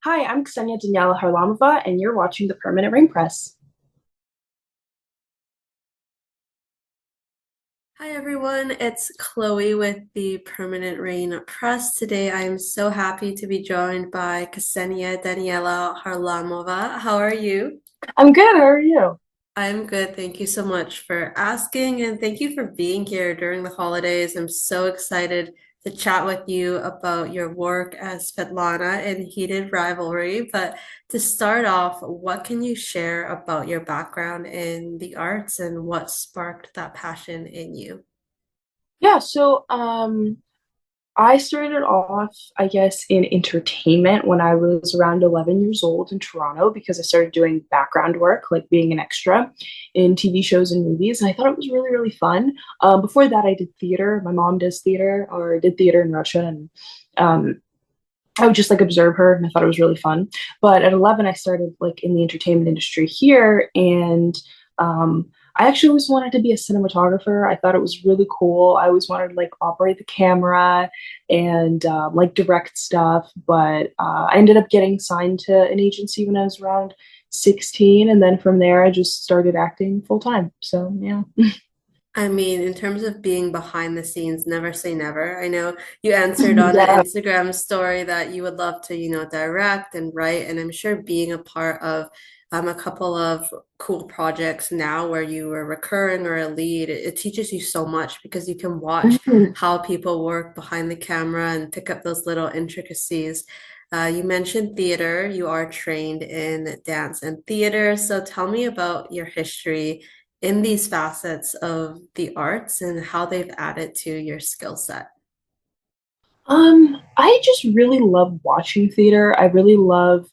Hi, I'm Ksenia Daniela Kharlamova, and you're watching the Permanent Ring Press. Hi everyone, it's Chloe with the Permanent Rain Press. Today I'm so happy to be joined by Ksenia Daniela Kharlamova. How are you? I'm good. How are you? I'm good. Thank you so much for asking and thank you for being here during the holidays. I'm so excited to chat with you about your work as Svetlana in Heated Rivalry. But to start off, what can you share about your background in the arts and what sparked that passion in you? Yeah, I started off, I guess, in entertainment when I was around 11 years old in Toronto because I started doing background work, like being an extra in TV shows and movies. And I thought it was really, really fun. Before that, I did theater. My mom does theater or did theater in Russia. And um, I would just like observe her and I thought it was really fun. But at 11, I started like in the entertainment industry here. And I actually always wanted to be a cinematographer. I thought it was really cool. I always wanted to like operate the camera and like direct stuff. But I ended up getting signed to an agency when I was around 16. And then from there, I just started acting full time. So yeah. I mean, in terms of being behind the scenes, never say never. I know you answered on an Yeah. Instagram story that you would love to, direct and write, and I'm sure being a part of a couple of cool projects now where you were recurring or a lead, it teaches you so much because you can watch Mhm. how people work behind the camera and pick up those little intricacies. You mentioned theater. You are trained in dance and theater, so tell me about your history in these facets of the arts and how they've added to your skill set. I just really love watching theater. I really love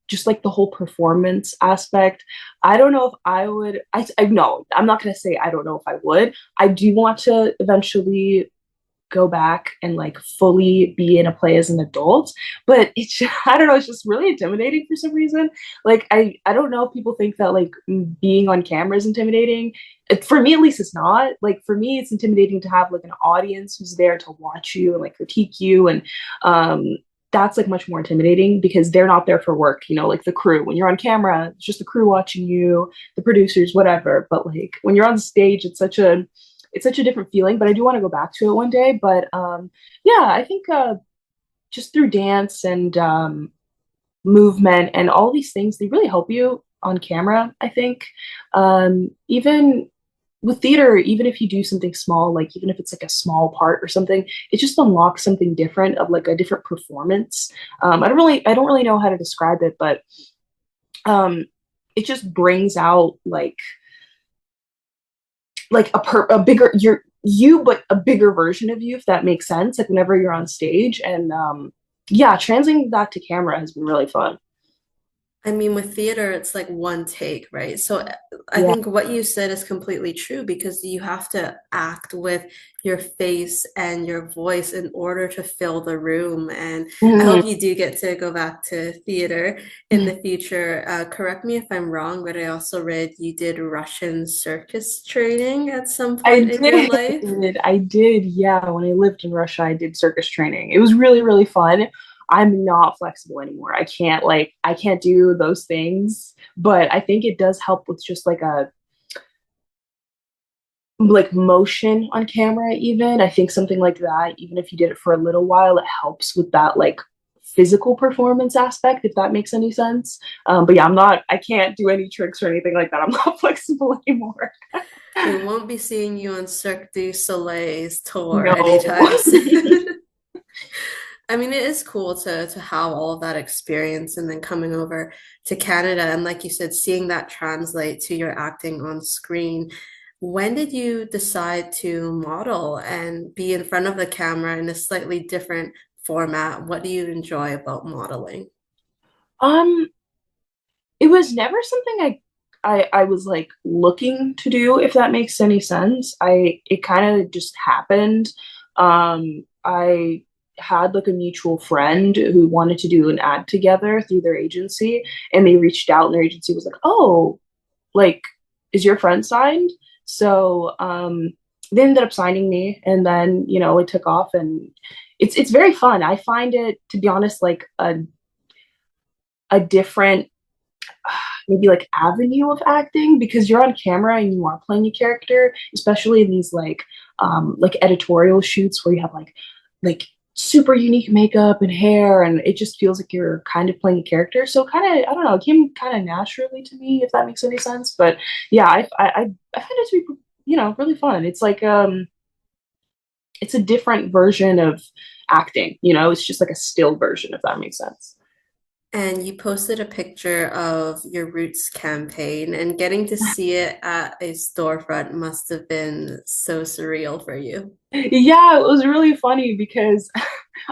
just like the whole performance aspect. I don't know if I would, I no, I'm not gonna say I don't know if I would. I do want to eventually go back and like fully be in a play as an adult, but it's just, I don't know, it's just really intimidating for some reason. Like I don't know if people think that like being on camera is intimidating. For me at least, it's not. Like for me it's intimidating to have like an audience who's there to watch you and like critique you, and um that's like much more intimidating because they're not there for work, like the crew. When you're on camera, it's just the crew watching you, the producers, whatever. But like when you're on stage, it's such a different feeling. But I do want to go back to it one day. But yeah, I think just through dance and movement and all these things, they really help you on camera. I think even with theater, even if you do something small, like even if it's like a small part or something, it just unlocks something different of like a different performance. I don't really know how to describe it, but um, it just brings out like a bigger you but a bigger version of you, if that makes sense, like whenever you're on stage. And yeah, translating that to camera has been really fun. I mean, with theater, it's like one take, right? So I Yeah. think what you said is completely true because you have to act with your face and your voice in order to fill the room. And I Mhm. hope you do get to go back to theater in the future. Correct me if I'm wrong, but I also read you did Russian circus training at some I point in your did. life. I did. Yeah. When I lived in Russia, I did circus training. It was really, really fun. I'm not flexible anymore. I can't do those things, but I think it does help with just like a like motion on camera. Even I think something like that, even if you did it for a little while, it helps with that like physical performance aspect, if that makes any sense. But yeah, I can't do any tricks or anything like that. I'm not flexible anymore. We won't be seeing you on Cirque du Soleil's tour No. anytime soon. I mean, it is cool to have all of that experience and then coming over to Canada and like you said, seeing that translate to your acting on screen. When did you decide to model and be in front of the camera in a slightly different format? What do you enjoy about modeling? um it was never something I was like looking to do, if that makes any sense. It kind of just happened. I had like a mutual friend who wanted to do an ad together through their agency, and they reached out and their agency was like, "Oh, like is your friend signed?" So they ended up signing me, and then it took off, and it's very fun. I find it, to be honest, like a a different maybe like avenue of acting because you're on camera and you are playing a character, especially in these like editorial shoots where you have like super unique makeup and hair and it just feels like you're kind of playing a character. So kind of I don't know, it came kind of naturally to me if that makes any sense. But yeah, I find it to be really fun. It's like it's a different version of acting, it's just like a still version if that makes sense. And you posted a picture of your Roots campaign, and getting to see it at a storefront must have been so surreal for you. Yeah, it was really funny because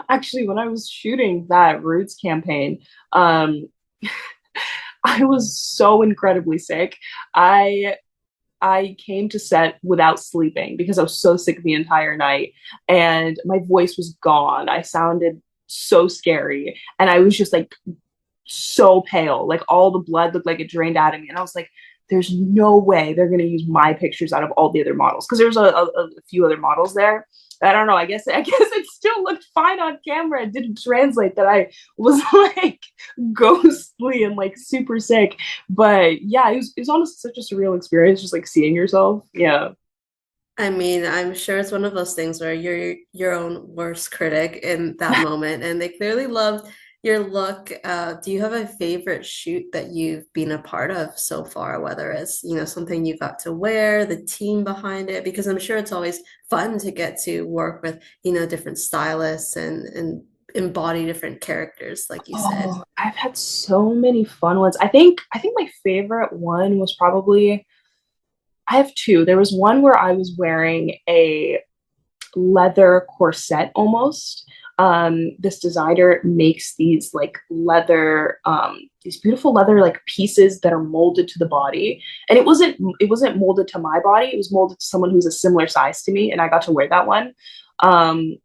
actually when I was shooting that Roots campaign, um, I was so incredibly sick. I I came to set without sleeping because I was so sick the entire night and my voice was gone. I sounded so scary and I was just like so pale. Like all the blood looked like it drained out of me. And I was like, there's no way they're going to use my pictures out of all the other models. Because there was a few other models there. I don't know. I guess it still looked fine on camera. It didn't translate that I was like ghostly and like super sick. But yeah, it was honestly such a surreal experience, just like seeing yourself. Yeah. I mean, I'm sure it's one of those things where you're your own worst critic in that moment, and they clearly loved your look. Do you have a favorite shoot that you've been a part of so far, whether it's, something you got to wear, the team behind it? Because I'm sure it's always fun to get to work with, different stylists and embody different characters, like you said. Oh, I've had so many fun ones. I think my favorite one was probably I have two. There was one where I was wearing a leather corset almost. This designer makes these like leather, these beautiful leather like pieces that are molded to the body. And it wasn't molded to my body. It was molded to someone who's a similar size to me, and I got to wear that one. Um,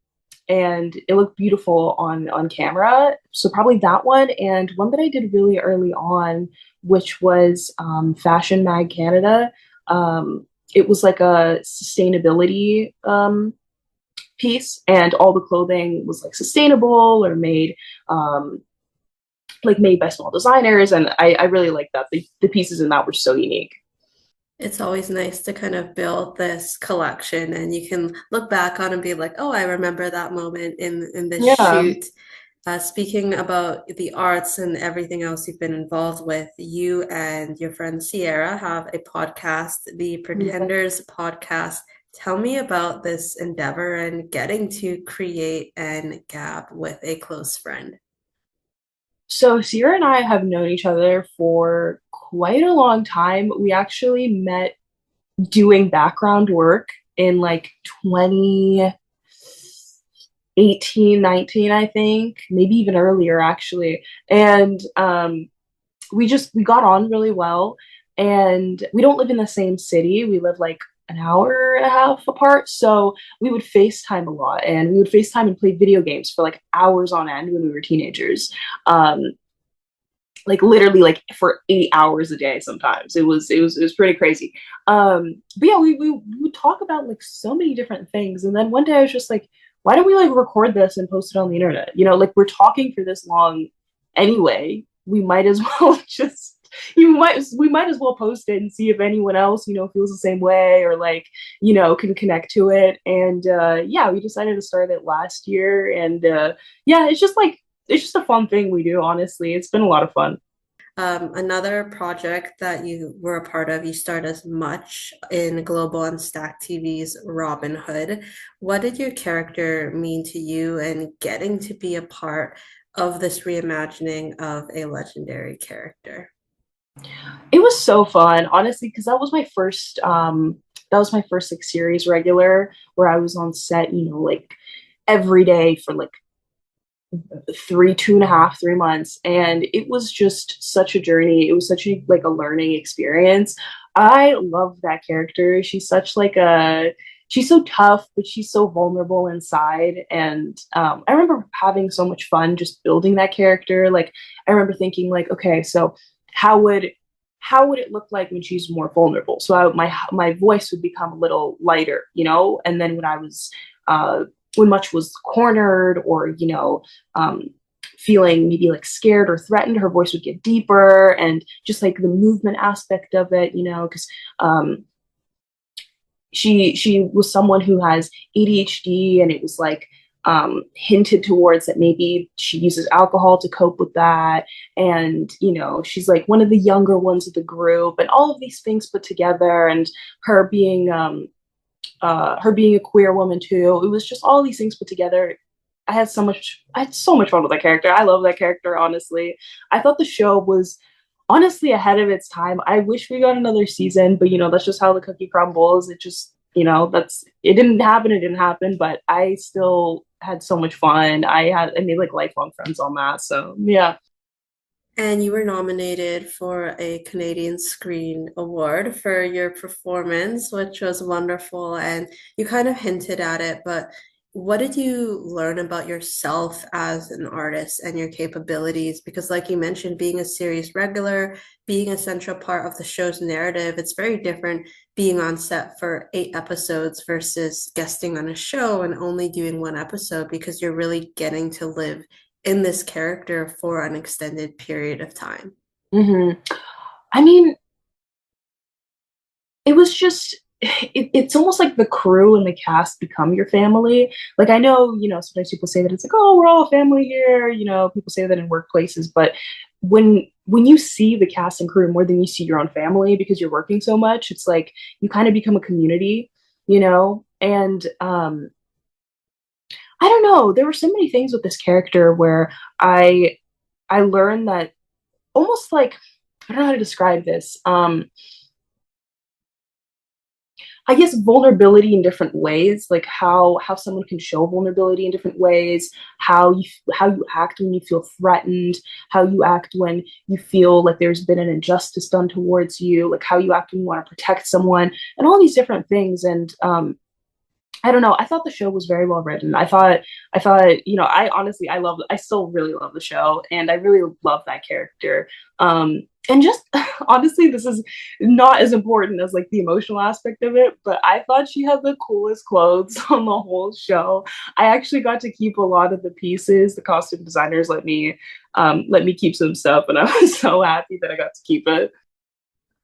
and it looked beautiful on camera. So probably that one, and one that I did really early on, which was Fashion Mag Canada. It was like a sustainability piece, and all the clothing was like sustainable or um, made by small designers, and I really liked that. The pieces in that were so unique. It's always nice to kind of build this collection and you can look back on and be like, oh, I remember that moment in this Yeah. shoot. Speaking about the arts and everything else you've been involved with, you and your friend Sierra have a podcast, the Yeah. Pretenders podcast. Tell me about this endeavor and getting to create and gab with a close friend. So Sierra and I have known each other for quite a long time. We actually met doing background work in like 2018, 19, I think, maybe even earlier actually. And we got on really well. And we don't live in the same city. We live like an hour and a half apart. So we would FaceTime a lot and we would FaceTime and play video games for like hours on end when we were teenagers. Um, like literally like for 8 hours a day sometimes. It was pretty crazy. But yeah, we would talk about like so many different things. And then one day I was just like, why don't we like record this and post it on the internet? Like we're talking for this long anyway. We might as well just we might as well post it and see if anyone else, feels the same way or like, can connect to it. And yeah, we decided to start it last year. And yeah, it's just a fun thing we do, honestly. It's been a lot of fun. Another project that you were a part of, you starred as Much in Global and Stack TV's Robyn Hood. What did your character mean to you and getting to be a part of this reimagining of a legendary character? It was so fun, honestly, because that was my first like series regular where I was on set, like every day for like 2.5, 3 months, and it was just such a journey. It was such a learning experience. I love that character. She's so tough, but she's so vulnerable inside. And I remember having so much fun just building that character. Like I remember thinking, like, okay, so how would how would it look like when she's more vulnerable? So my voice would become a little lighter, and then when Much was cornered or um, feeling maybe like scared or threatened, her voice would get deeper, and just like the movement aspect of it, you know, because she was someone who has ADHD, and it was like hinted towards that maybe she uses alcohol to cope with that. And, you know, she's like one of the younger ones of the group, and all of these things put together, and her being her being a queer woman too. It was just all these things put together. I had so much fun with that character. I love that character, honestly. I thought the show was honestly ahead of its time. I wish we got another season, but you know, that's just how the cookie crumbles. It just, you know, that's it it didn't happen, but I still had so much fun. I made like lifelong friends on that. So yeah. And you were nominated for a Canadian Screen Award for your performance, which was wonderful. And you kind of hinted at it, but what did you learn about yourself as an artist and your capabilities? Because, like you mentioned, being a series regular, being a central part of the show's narrative, it's very different being on set for 8 episodes versus guesting on a show and only doing one episode because you're really getting to live in this character for an extended period of time. Hmm. I mean, it was just it's almost like the crew and the cast become your family. Like I know, you know, sometimes people say that it's like, oh, we're all family here. You know, people say that in workplaces, but when you see the cast and crew more than you see your own family because you're working so much, it's like you kind of become a community, you know. And I don't know, there were so many things with this character where I I learned that almost like I don't know how to describe this. I guess vulnerability in different ways, like how someone can show vulnerability in different ways, how you act when you feel threatened, how you act when you feel like there's been an injustice done towards you, like how you act when you want to protect someone, and all these different things. And I don't know. I thought the show was very well written. I thought, you know, I still really love the show, and I really love that character. And just honestly, this is not as important as like the emotional aspect of it, but I thought she had the coolest clothes on the whole show. I actually got to keep a lot of the pieces. The costume designers let me keep some stuff, and I was so happy that I got to keep it.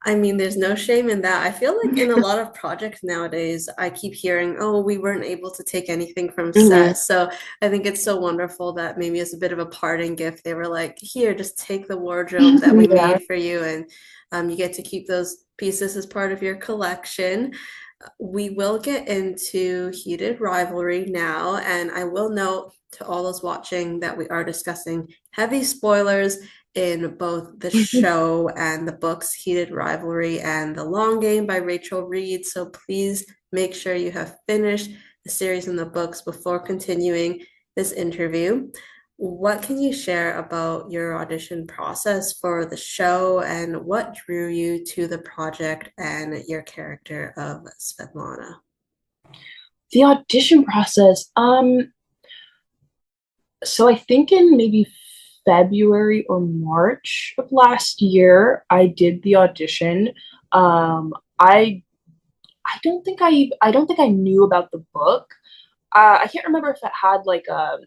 I mean, there's no shame in that. I feel like in a lot of projects nowadays, I keep hearing, oh, we weren't able to take anything from Hmm. set. So I think it's so wonderful that maybe as a bit of a parting gift, they were like, here, just take the wardrobe that we Yeah. made for you, and you get to keep those pieces as part of your collection. We will get into heated rivalry now, and I will note to all those watching that we are discussing heavy spoilers in both the show and the books, Heated Rivalry and The Long Game by Rachel Reid. So please make sure you have finished the series and the books before continuing this interview. What can you share about your audition process for the show and what drew you to the project and your character of Svetlana? The audition process. So I think in maybe February or March of last year, I did the audition. Um, I I don't think I knew about the book. I can't remember if it had like a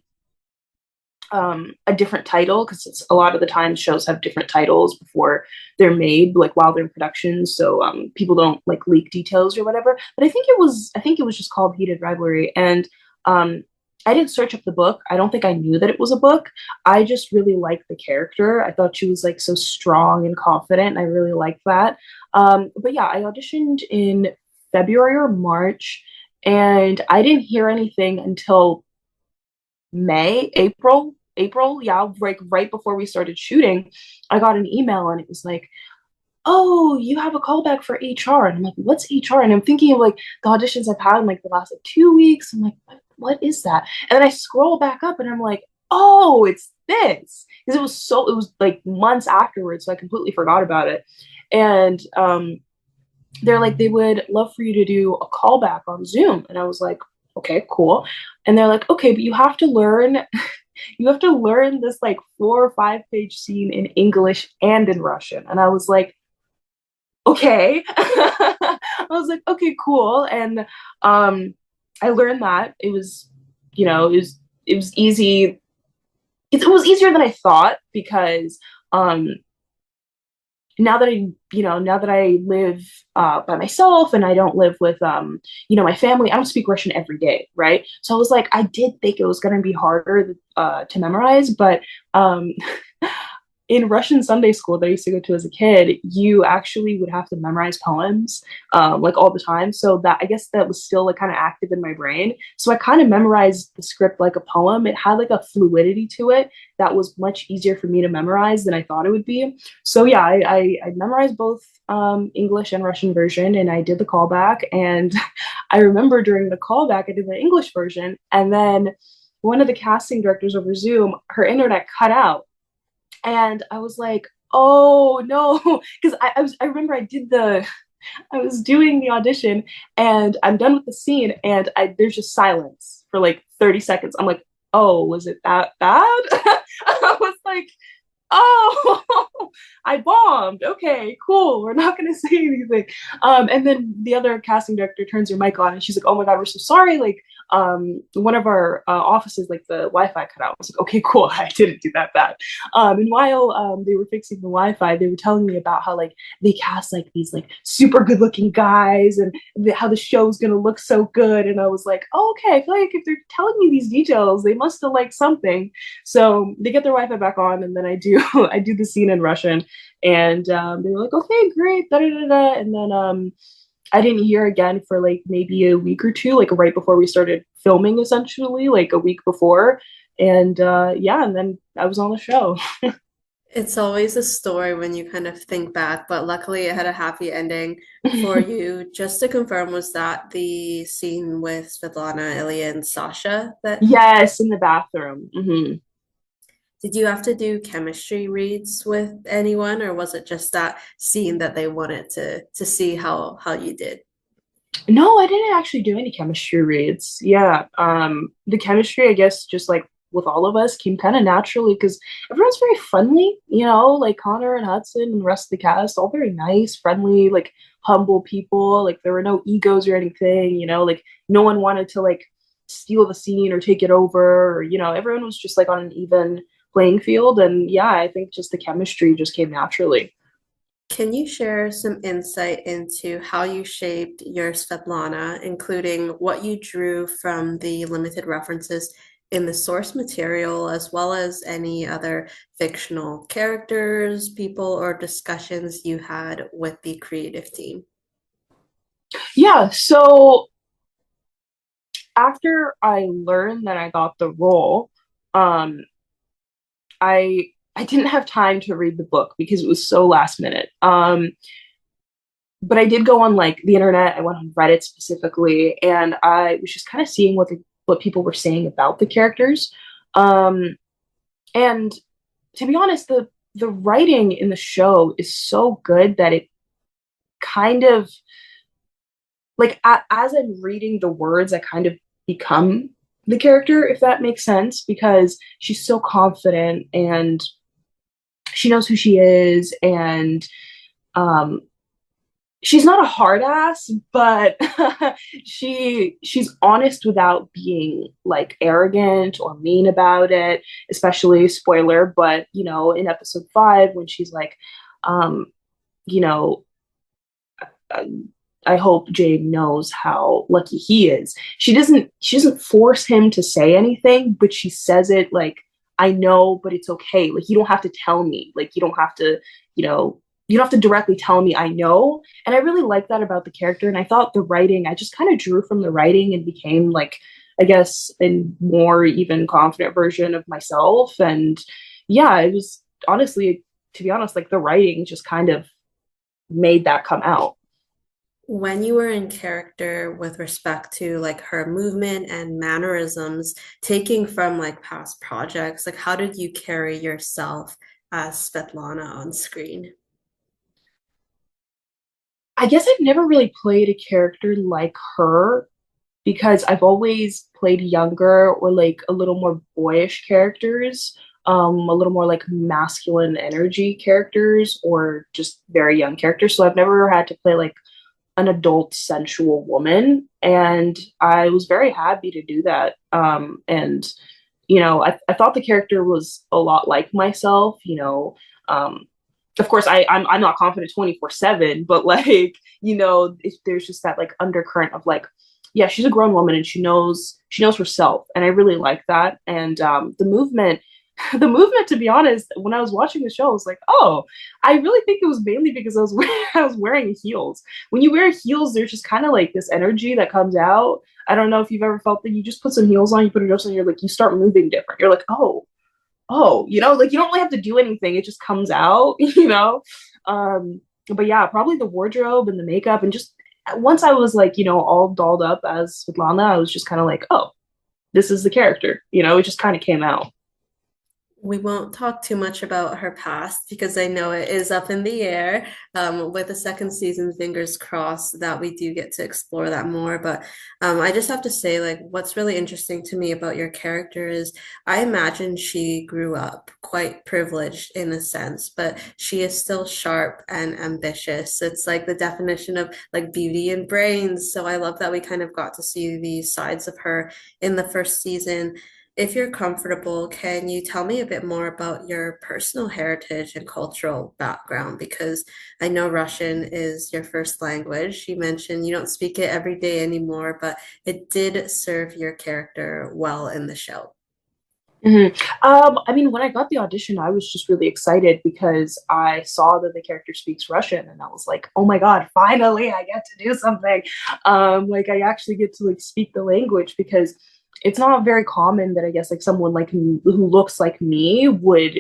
different title, because it's a lot of the time shows have different titles before they're made, like while they're in production, so people don't like leak details or whatever. But I think it was just called Heated Rivalry. And um I didn't search up the book. I don't think I knew that it was a book. I just really liked the character. I thought she was like so strong and confident, and I really liked that. But yeah, I auditioned in February or March, and I didn't hear anything until April, yeah, like right before we started shooting. I got an email, and it was like, oh, you have a callback for HR. And I'm like, what's HR? And I'm thinking of like the auditions I've had in like the last like 2 weeks. I'm like, what is that? And then I scroll back up, and I'm like, oh, it's this. Because it was like months afterwards, so I completely forgot about it. And they're like, they would love for you to do a callback on Zoom. And I was like, okay, cool. And they're like, okay, but you have to learn you have to learn this like 4 or 5 page scene in English and in Russian. And I was like, okay. I was like, okay, cool. And I learned that. It was, you know, it was easy. it was easier than I thought because um, now that I live by myself and I don't live with my family, I don't speak Russian every day, right? So I was like, I did think it was going to be harder to memorize, but um, in Russian Sunday school that I used to go to as a kid, you actually would have to memorize poems like all the time. So that I guess that was still like kind of active in my brain. So I kind of memorized the script like a poem. It had like a fluidity to it that was much easier for me to memorize than I thought it would be. So yeah, I memorized both English and Russian version, and I did the callback. And I remember during the callback, I did the English version, and then one of the casting directors over Zoom, her internet cut out and I was like, oh no, because I remember I was doing the audition and I'm done with the scene and there's just silence for like 30 seconds. I'm like, oh, was it that bad? I was like, oh, I bombed. Okay, cool. We're not gonna say anything. And then the other casting director turns her mic on and she's like, oh my God, we're so sorry. Like, one of our offices, like the Wi-Fi cut out. I was like, okay, cool. I didn't do that bad. And while they were fixing the Wi-Fi, they were telling me about how like they cast like these like super good looking guys and how the show's gonna look so good. And I was like, oh, okay, I feel like if they're telling me these details, they must have liked something. So they get their Wi-Fi back on, and then I do I do the scene in Russian, and they were like, okay, great, da da da da, and then I didn't hear again for like maybe a week or two, like right before we started filming, essentially, like a week before, and yeah, and then I was on the show. It's always a story when you kind of think back, but luckily it had a happy ending for you. Just to confirm, was that the scene with Svetlana, Ilya, and Sasha that Yes, in the bathroom. did you have to do chemistry reads with anyone, or was it just that scene that they wanted to see how you did? No, I didn't actually do any chemistry reads. Yeah. The chemistry, I guess, just like with all of us, came kind of naturally because everyone's very friendly, like Connor and Hudson and the rest of the cast, all very nice, friendly, like humble people. Like there were no egos or anything, like no one wanted to like steal the scene or take it over, or, everyone was just like on an even playing field. And yeah, I think just the chemistry just came naturally. Can you share some insight into how you shaped your Svetlana, including what you drew from the limited references in the source material, as well as any other fictional characters, people, or discussions you had with the creative team? Yeah, so after I learned that I got the role, um, I didn't have time to read the book because it was so last minute. But I did go on like the internet. I went on Reddit specifically, and I was just kind of seeing what people were saying about the characters. Um, and to be honest, the writing in the show is so good that it kind of like as I'm reading the words, I kind of become the character, if that makes sense, because she's so confident and she knows who she is, and um, she's not a hard ass, but she's honest without being like arrogant or mean about it, especially spoiler, but in episode 5 when she's like, um, you know, I hope Jade knows how lucky he is. She doesn't force him to say anything, but she says it like, I know, but it's okay. Like you don't have to tell me. Like you don't have to directly tell me I know. And I really like that about the character. And I thought the writing, I just kind of drew from the writing and became like, I guess, a more even confident version of myself. And yeah, it was honestly, to be honest, like the writing just kind of made that come out. When you were in character with respect to like her movement and mannerisms, taking from like past projects, like how did you carry yourself as Svetlana on screen? I guess I've never really played a character like her because I've always played younger or like a little more boyish characters, a little more like masculine energy characters or just very young characters. So I've never had to play like an adult sensual woman. And I was very happy to do that. And I thought the character was a lot like myself. Of course, I'm not confident 24/7, but like, there's just that like undercurrent of like, yeah, she's a grown woman and she knows herself, and I really like that. And the movement, the movement, to be honest, when I was watching the show, I was like, oh, I really think it was mainly because I was wearing heels. When you wear heels, there's just kind of like this energy that comes out. I don't know if you've ever felt that you just put some heels on, you put a dress on, you're like, you start moving different. You're like, oh, like you don't really have to do anything. It just comes out, but yeah, probably the wardrobe and the makeup, and just once I was like, all dolled up as Svetlana, I was just kind of like, oh, this is the character. It just kind of came out. We won't talk too much about her past because I know it is up in the air. With the second season, fingers crossed that we do get to explore that more. But I just have to say, like, what's really interesting to me about your character is I imagine she grew up quite privileged in a sense, but she is still sharp and ambitious. It's like the definition of like beauty and brains. So I love that we kind of got to see these sides of her in the first season. If you're comfortable, can you tell me a bit more about your personal heritage and cultural background? Because I know Russian is your first language. You mentioned you don't speak it every day anymore, but it did serve your character well in the show. I mean, when I got the audition, I was just really excited because I saw that the character speaks Russian, and I was like, "Oh my God, finally, I get to do something!" Like I actually get to like speak the language because it's not very common that I guess like someone like me who looks like me would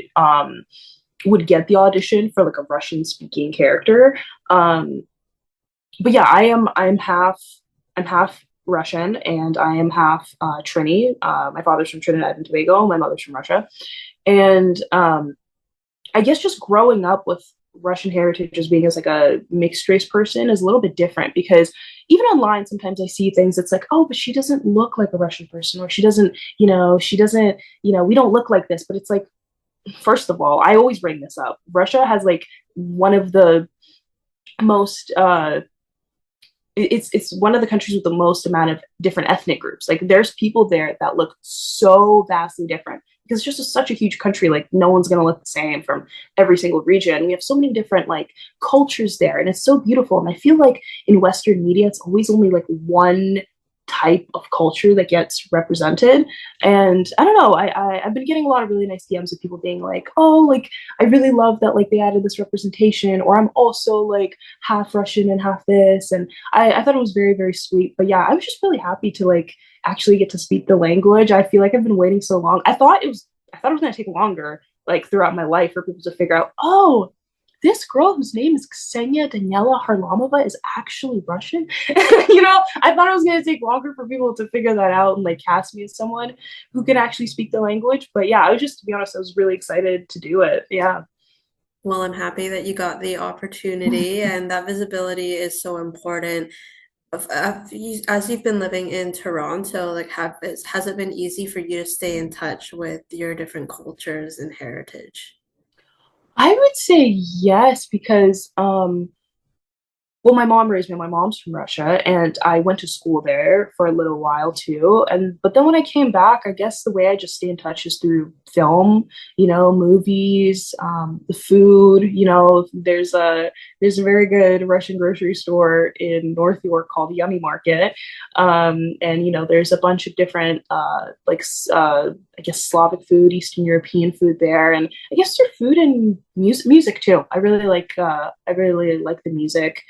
get the audition for like a Russian speaking character. Um, but yeah, I'm half Russian and I am half Trini. My father's from Trinidad and Tobago, my mother's from Russia, and I guess just growing up with Russian heritage as being as like a mixed race person is a little bit different because even online sometimes I see things that's like, oh, but she doesn't look like a Russian person, or she doesn't, we don't look like this. But it's like, first of all, I always bring this up. Russia has like one of the most it's one of the countries with the most amount of different ethnic groups. Like there's people there that look so vastly different because it's just such a huge country. Like no one's gonna look the same from every single region. We have so many different like cultures there, and it's so beautiful. And I feel like in Western media, it's always only like one type of culture that gets represented. And I don't know, I've been getting a lot of really nice DMs of people being like, oh, like I really love that like they added this representation, or I'm also like half Russian and half this. And I thought it was very, very sweet. But yeah, I was just really happy to like actually get to speak the language. I feel like I've been waiting so long. I thought it was gonna take longer, like throughout my life, for people to figure out, oh, this girl whose name is Ksenia Daniela Kharlamova is actually Russian. I thought it was going to take longer for people to figure that out and like cast me as someone who can actually speak the language. But yeah, to be honest, I was really excited to do it. Yeah. Well, I'm happy that you got the opportunity, and that visibility is so important. As you've been living in Toronto, like has it been easy for you to stay in touch with your different cultures and heritage? I would say yes, because well, my mom raised me. My mom's from Russia, and I went to school there for a little while too. But then when I came back, I guess the way I just stay in touch is through film, movies, the food. There's a very good Russian grocery store in North York called Yummy Market, and there's a bunch of different I guess Slavic food, Eastern European food there, and I guess their food and music too. I really like the music,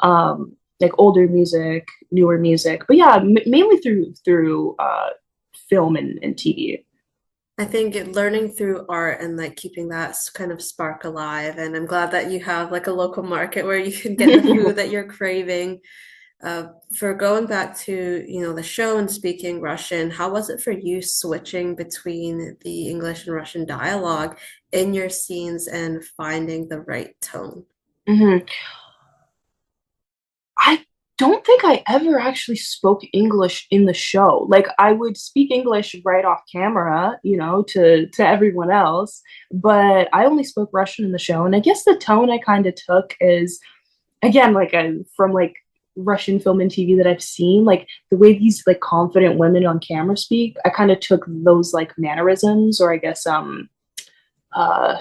like older music, newer music. But yeah, mainly through film and TV. I think learning through art and like keeping that kind of spark alive. And I'm glad that you have like a local market where you can get the food that you're craving. For going back to, the show and speaking Russian, how was it for you switching between the English and Russian dialogue in your scenes and finding the right tone? hmm I don't think I ever actually spoke English in the show. Like I would speak English right off camera, to everyone else, but I only spoke Russian in the show. And I guess the tone I kind of took is again from like Russian film and TV that I've seen, like the way these like confident women on camera speak, I kind of took those like mannerisms, or I guess uh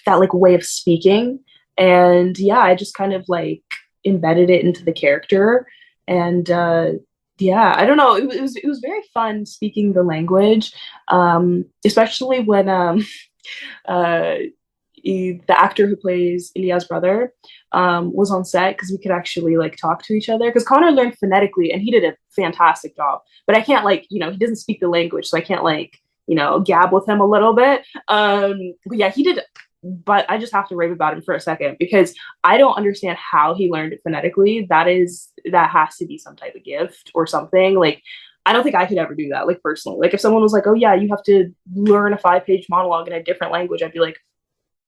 that like way of speaking. And yeah, I just kind of like embedded it into the character. And yeah, I don't know. It was very fun speaking the language, especially when uh, the actor who plays Ilya's brother was on set because we could actually like talk to each other. Because Connor learned phonetically and he did a fantastic job. But I can't like he doesn't speak the language, so I can't like gab with him a little bit. But yeah, he did. But I just have to rave about him for a second because I don't understand how he learned it phonetically. That has to be some type of gift or something. Like I don't think I could ever do that. Like personally, like if someone was like, "Oh yeah, you have to learn a 5-page monologue in a different language," I'd be like,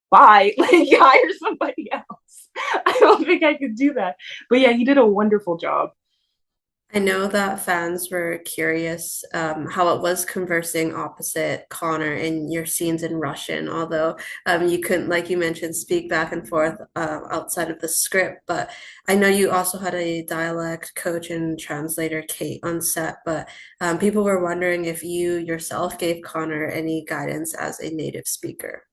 "Bye, like hire somebody else." I don't think I could do that. But yeah, he did a wonderful job. I know that fans were curious how it was conversing opposite Connor in your scenes in Russian, although you couldn't, like you mentioned, speak back and forth outside of the script. But I know you also had a dialect coach and translator, Kate, on set. But people were wondering if you yourself gave Connor any guidance as a native speaker.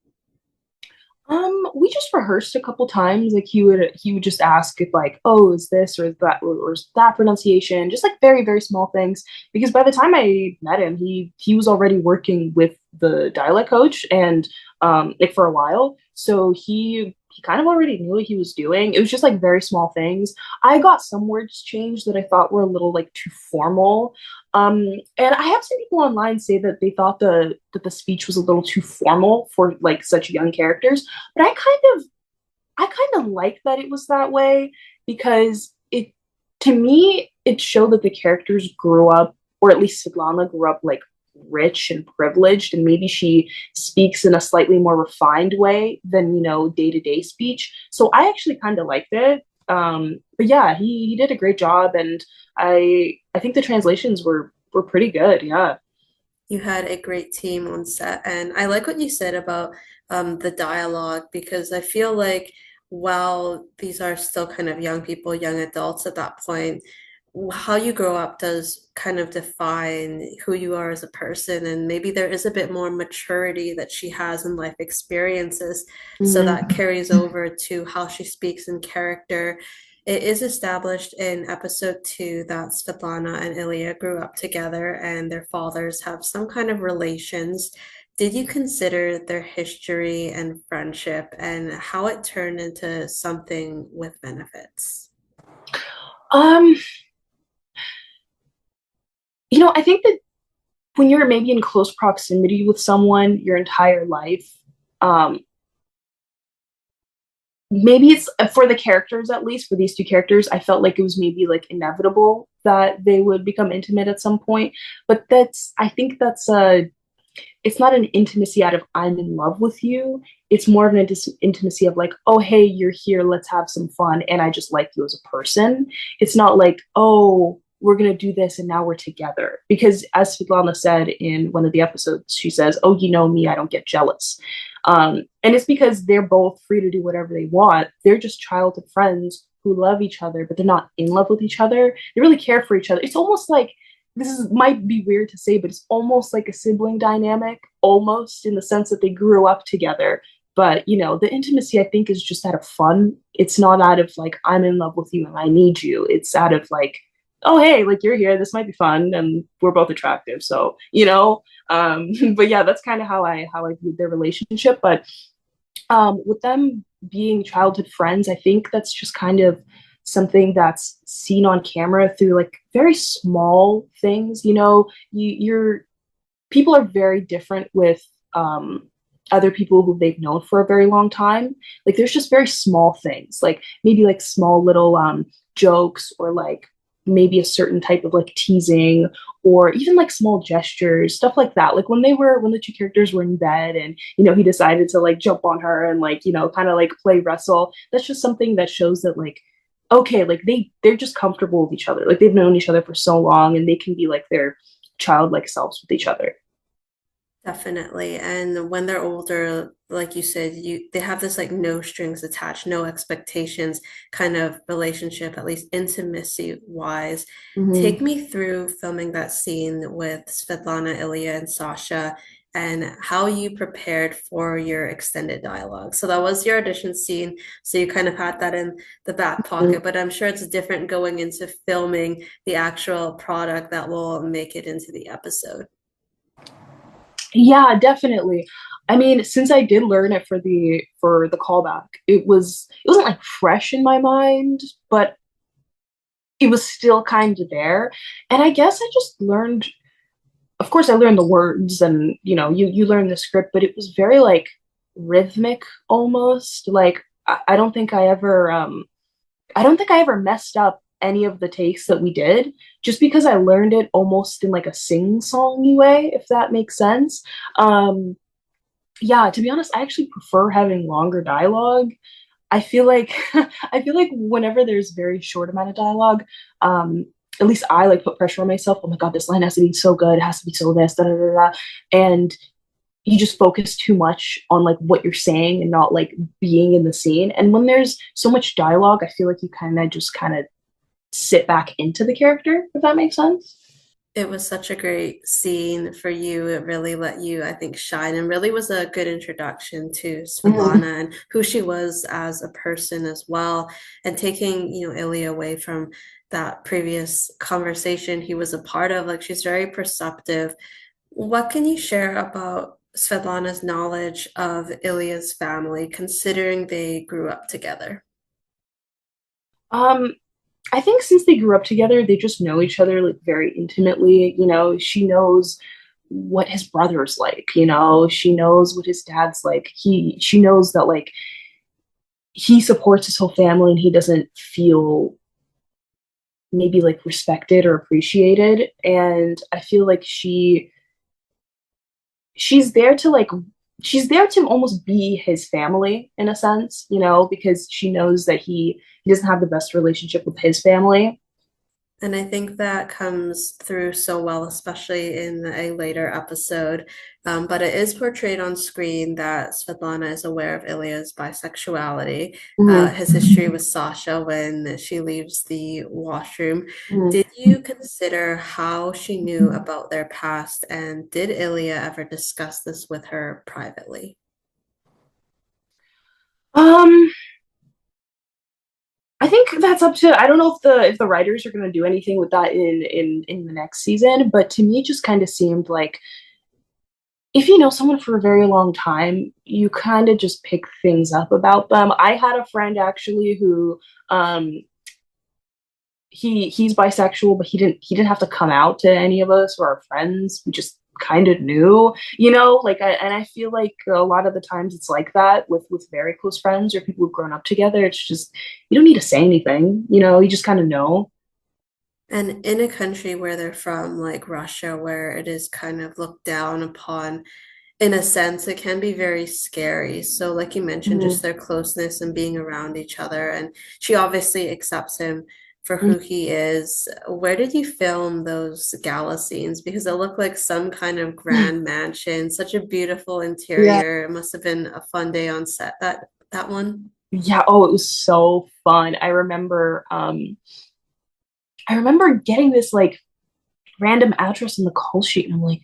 We just rehearsed a couple times. Like he would just ask if like, oh, is this or is that or is that pronunciation? Just like very, very small things. Because by the time I met him, he was already working with the dialect coach and like for a while. So he kind of already knew what he was doing. It was just like very small things. I got some words changed that I thought were a little like too formal. And I have seen people online say that they thought the speech was a little too formal for like such young characters, but I kind of like that it was that way because it to me it showed that the characters grew up, or at least Svetlana grew up like rich and privileged, and maybe she speaks in a slightly more refined way than day-to-day speech. So I actually kind of liked it. But yeah, he did a great job, and I think the translations were pretty good. Yeah. You had a great team on set, and I like what you said about the dialogue because I feel like while these are still kind of young people, young adults at that point, how you grow up does kind of define who you are as a person, and maybe there is a bit more maturity that she has in life experiences, so that Mm. carries over to how she speaks in character. It is established in episode 2 that Svetlana and Ilya grew up together and their fathers have some kind of relations. Did you consider their history and friendship and how it turned into something with benefits? Um, I think that when you're maybe in close proximity with someone your entire life, um, maybe it's for the characters, at least for these two characters, I felt like it was maybe like inevitable that they would become intimate at some point. But I think that's it's not an intimacy out of I'm in love with you. It's more of an intimacy of like, oh, hey, you're here, let's have some fun, and I just like you as a person. It's not like, oh, we're gonna do this and now we're together. Because as Svetlana said in one of the episodes, she says, oh, you know me, I don't get jealous. And it's because they're both free to do whatever they want. They're just childhood friends who love each other, but they're not in love with each other. They really care for each other. It's almost like might be weird to say, but it's almost like a sibling dynamic, almost in the sense that they grew up together. But the intimacy I think is just out of fun. It's not out of like I'm in love with you and I need you. It's out of like, oh hey, like you're here, this might be fun, and we're both attractive. So but yeah, that's kind of how I viewed their relationship. But with them being childhood friends, I think that's just kind of something that's seen on camera through like very small things. You're people are very different with other people who they've known for a very long time. Like there's just very small things, like maybe like small little jokes, or like maybe a certain type of like teasing, or even like small gestures, stuff like that. Like when the two characters were in bed and he decided to like jump on her and like kind of like play wrestle. That's just something that shows that like okay, like they're just comfortable with each other. Like they've known each other for so long and they can be like their childlike selves with each other. Definitely. And when they're older, like you said, they have this like no strings attached, no expectations kind of relationship, at least intimacy wise. Hmm. Take me through filming that scene with Svetlana, Ilya, and Sasha, and how you prepared for your extended dialogue. So that was your audition scene. So you kind of had that in the back pocket, but I'm sure it's different going into filming the actual product that will make it into the episode. Yeah, definitely. I mean, since I did learn it for the callback, it wasn't like fresh in my mind, but it was still kind of there. And I guess I just learned, of course I learned the words and you learn the script, but it was very like rhythmic almost. Like I don't think I don't think I ever messed up any of the takes that we did just because I learned it almost in like a sing-songy way, if that makes sense. Um, yeah, to be honest, I actually prefer having longer dialogue. I feel like I feel like whenever there's very short amount of dialogue, at least I like put pressure on myself. Oh my god, this line has to be so good, it has to be so this, da da da da. And you just focus too much on like what you're saying and not like being in the scene. And when there's so much dialogue, I feel like you kind of sit back into the character, if that makes sense. It was such a great scene for you. It really let you, I think, shine and really was a good introduction to Mhm. Svetlana and who she was as a person as well. And taking, Ilya away from that previous conversation he was a part of, like she's very perceptive. What can you share about Svetlana's knowledge of Ilya's family, considering they grew up together? Um, I think since they grew up together, they just know each other like very intimately. She knows what his brother's like, she knows what his dad's like. She knows that like he supports his whole family and he doesn't feel maybe like respected or appreciated. And I feel like she's there to like she's there to almost be his family in a sense, because she knows that he doesn't have the best relationship with his family. And I think that comes through so well, especially in a later episode. But it is portrayed on screen that Svetlana is aware of Ilya's bisexuality, Mhm. his history with Sasha when she leaves the washroom. Mhm. Did you consider how she knew about their past, and did Ilya ever discuss this with her privately? Um, I think that's up to I don't know if the writers are going to do anything with that in the next season, but to me it just kind of seemed like if you know someone for a very long time, you kind of just pick things up about them. I had a friend actually who um he's bisexual, but he didn't have to come out to any of us or our friends. We just kind of knew, like and I feel like a lot of the times it's like that with very close friends or people who've grown up together. It's just you don't need to say anything, you just kind of know. And in a country where they're from, like Russia, where it is kind of looked down upon, in a sense, it can be very scary. So, like you mentioned, just Mm-hmm. their closeness and being around each other. And she obviously accepts him for who he is. Where did you film those gala scenes? Because it looked like some kind of grand mansion, such a beautiful Yeah. interior. It must have been a fun day on set, that one. Yeah, oh, it was so fun. I remember getting this like random address in the call sheet and I'm like,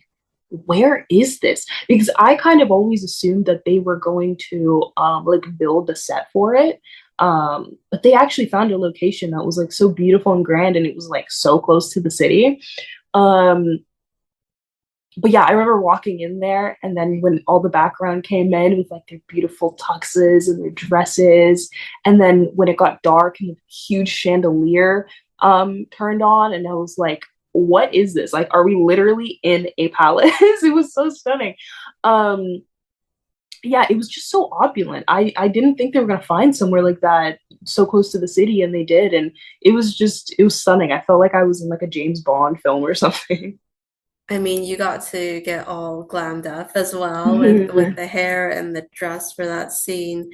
where is this? Because I kind of always assumed that they were going to like build the set for it. But they actually found a location that was like so beautiful and grand and it was like so close to the city. Um but yeah, I remember walking in there, and then when all the background came in with like their beautiful tuxes and their dresses, and then when it got dark and the huge chandelier turned on, and I was like, "What is this? Like, are we literally in a palace?" It was so stunning. Um, yeah, it was just so opulent. I didn't think they were gonna find somewhere like that so close to the city, and they did, and it was stunning. I felt like I was in like a James Bond film or something. I mean, you got to get all glammed up as well with the hair and the dress for that scene.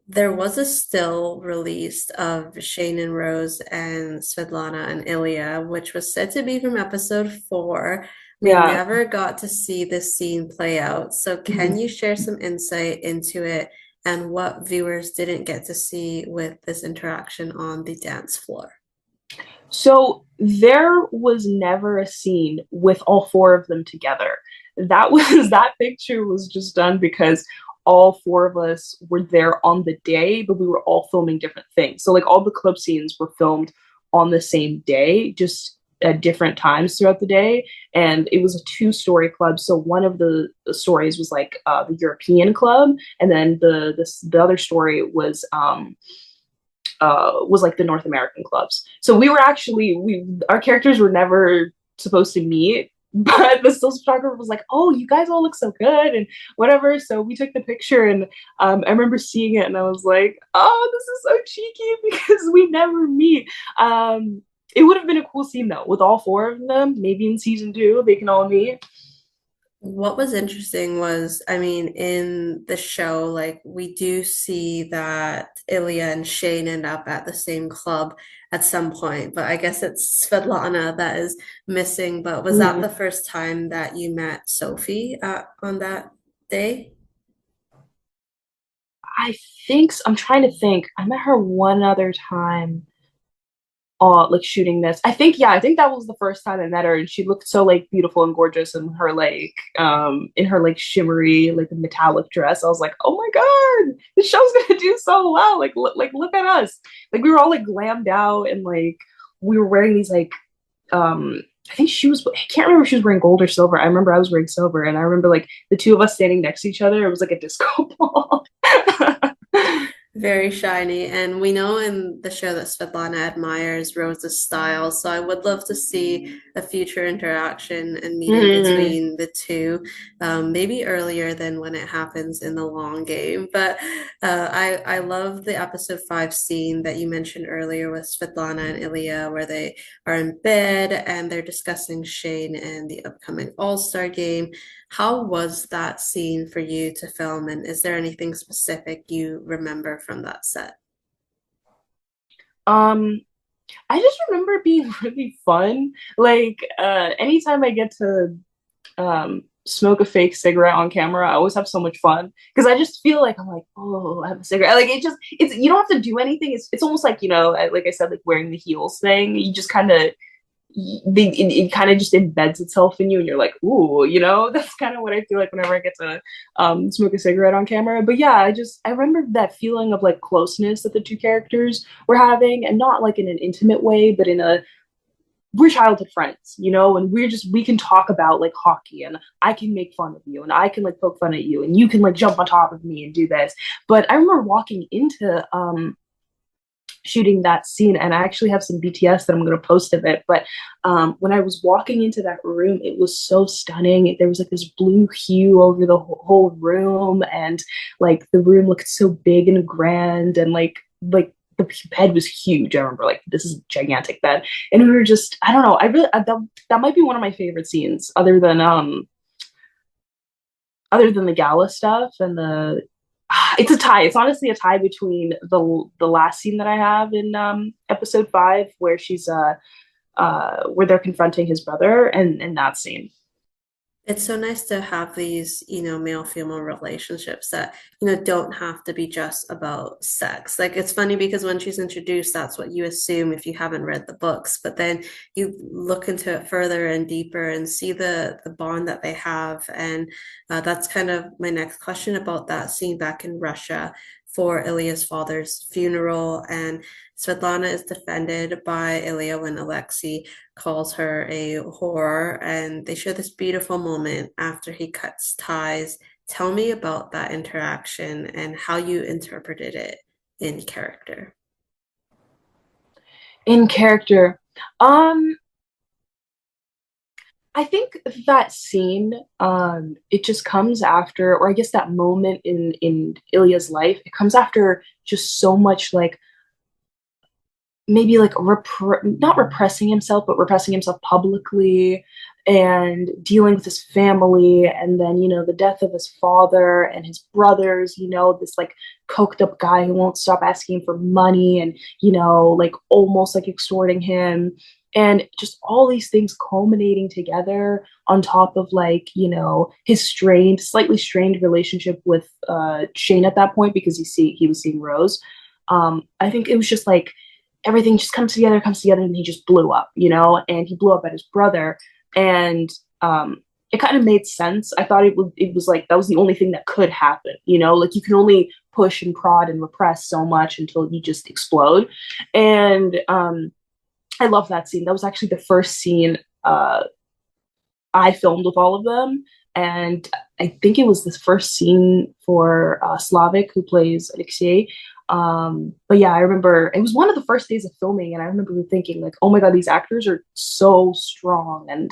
There was a still released of Shane and Rose and Svetlana and Ilya, which was said to be from episode 4. We Yeah. never got to see this scene play out. So, can Mhm. you share some insight into it and what viewers didn't get to see with this interaction on the dance floor? So there was never a scene with all four of them together. That was that picture was just done because all four of us were there on the day, but we were all filming different things. So like all the club scenes were filmed on the same day, just at different times throughout the day. And it was a two-story club. So one of the stories was like the European club, and then the other story was like the North American clubs. So we were actually we our characters were never supposed to meet, but the still photographer was like, "Oh, you guys all look so good," and whatever. So we took the picture, and I remember seeing it, and I was like, "Oh, this is so cheeky because we never meet." It would have been a cool scene though, with all four of them. Maybe in season two they can all meet. What was interesting was, I mean, in the show, like we do see that Ilya and Shane end up at the same club at some point, but I guess it's Svetlana that is missing. But was that the Mm. first time that you met Sophie on that day? I think I'm trying to think. I met her one other time like shooting this. I think yeah, I think that was the first time I met her, and she looked so like beautiful and gorgeous in her like shimmery like metallic dress. I was like, oh my god, the show's gonna do so well. Like look at us. Like we were all like glammed out, and like we were wearing these like I think I can't remember if she was wearing gold or silver. I remember I was wearing silver, and I remember like the two of us standing next to each other. It was like a disco ball. Very shiny. And we know in the show that Svetlana admires Rose's style. So I would love to see a future interaction and meeting Mm. between the two, maybe earlier than when it happens in the long game. But I love the episode five scene that you mentioned earlier with Svetlana and Ilya, where they are in bed and they're discussing Shane and the upcoming All-Star game. How was that scene for you to film, and is there anything specific you remember from that set? Um, I just remember it being really fun. Like, anytime I get to smoke a fake cigarette on camera, I always have so much fun because I just feel like I'm like, oh, I have a cigarette. Like it's you don't have to do anything. It's almost like like I said, like wearing the heels thing. You just kind of it kind of just embeds itself in you, and you're like, ooh, that's kind of what I feel like whenever I get to smoke a cigarette on camera. But yeah, I remember that feeling of like closeness that the two characters were having, and not like in an intimate way, but in a we're childhood friends, and we can talk about like hockey, and I can make fun of you, and I can like poke fun at you, and you can like jump on top of me and do this. But I remember walking into shooting that scene, and I actually have some BTS that I'm going to post of it. But when I was walking into that room, it was so stunning. There was like this blue hue over the whole room, and like the room looked so big and grand, and like the bed was huge. I remember like this is a gigantic bed, and we were just I don't know. That might be one of my favorite scenes, other than the gala stuff and the it's a tie. It's honestly a tie between the last scene that I have in episode five where she's where they're confronting his brother and that scene. It's so nice to have these, male-female relationships that, don't have to be just about sex. Like it's funny because when she's introduced, that's what you assume if you haven't read the books, but then you look into it further and deeper and see the bond that they have. And that's kind of my next question about that scene back in Russia for Ilya's father's funeral. And Svetlana is defended by Ilya when Alexei calls her a whore, and they share this beautiful moment after he cuts ties. Tell me about that interaction and how you interpreted it in character. In character, um, I think that scene, it just comes after, or I guess that moment in Ilya's life, it comes after just so much like maybe like not repressing himself, but repressing himself publicly and dealing with his family. And then, the death of his father and his brothers, this like coked up guy who won't stop asking for money and, like almost like extorting him. and just all these things culminating together on top of like, his slightly strained relationship with Shane at that point, because he was seeing Rose. I think it was just like everything just comes together, and he just blew up, and he blew up at his brother. And it kind of made sense. I thought it was like that was the only thing that could happen, like you can only push and prod and repress so much until you just explode. And I love that scene. That was actually the first scene I filmed with all of them. And I think it was the first scene for Slavic, who plays Alexei. But yeah, I remember it was one of the first days of filming, and I remember thinking like, oh my god, these actors are so strong. And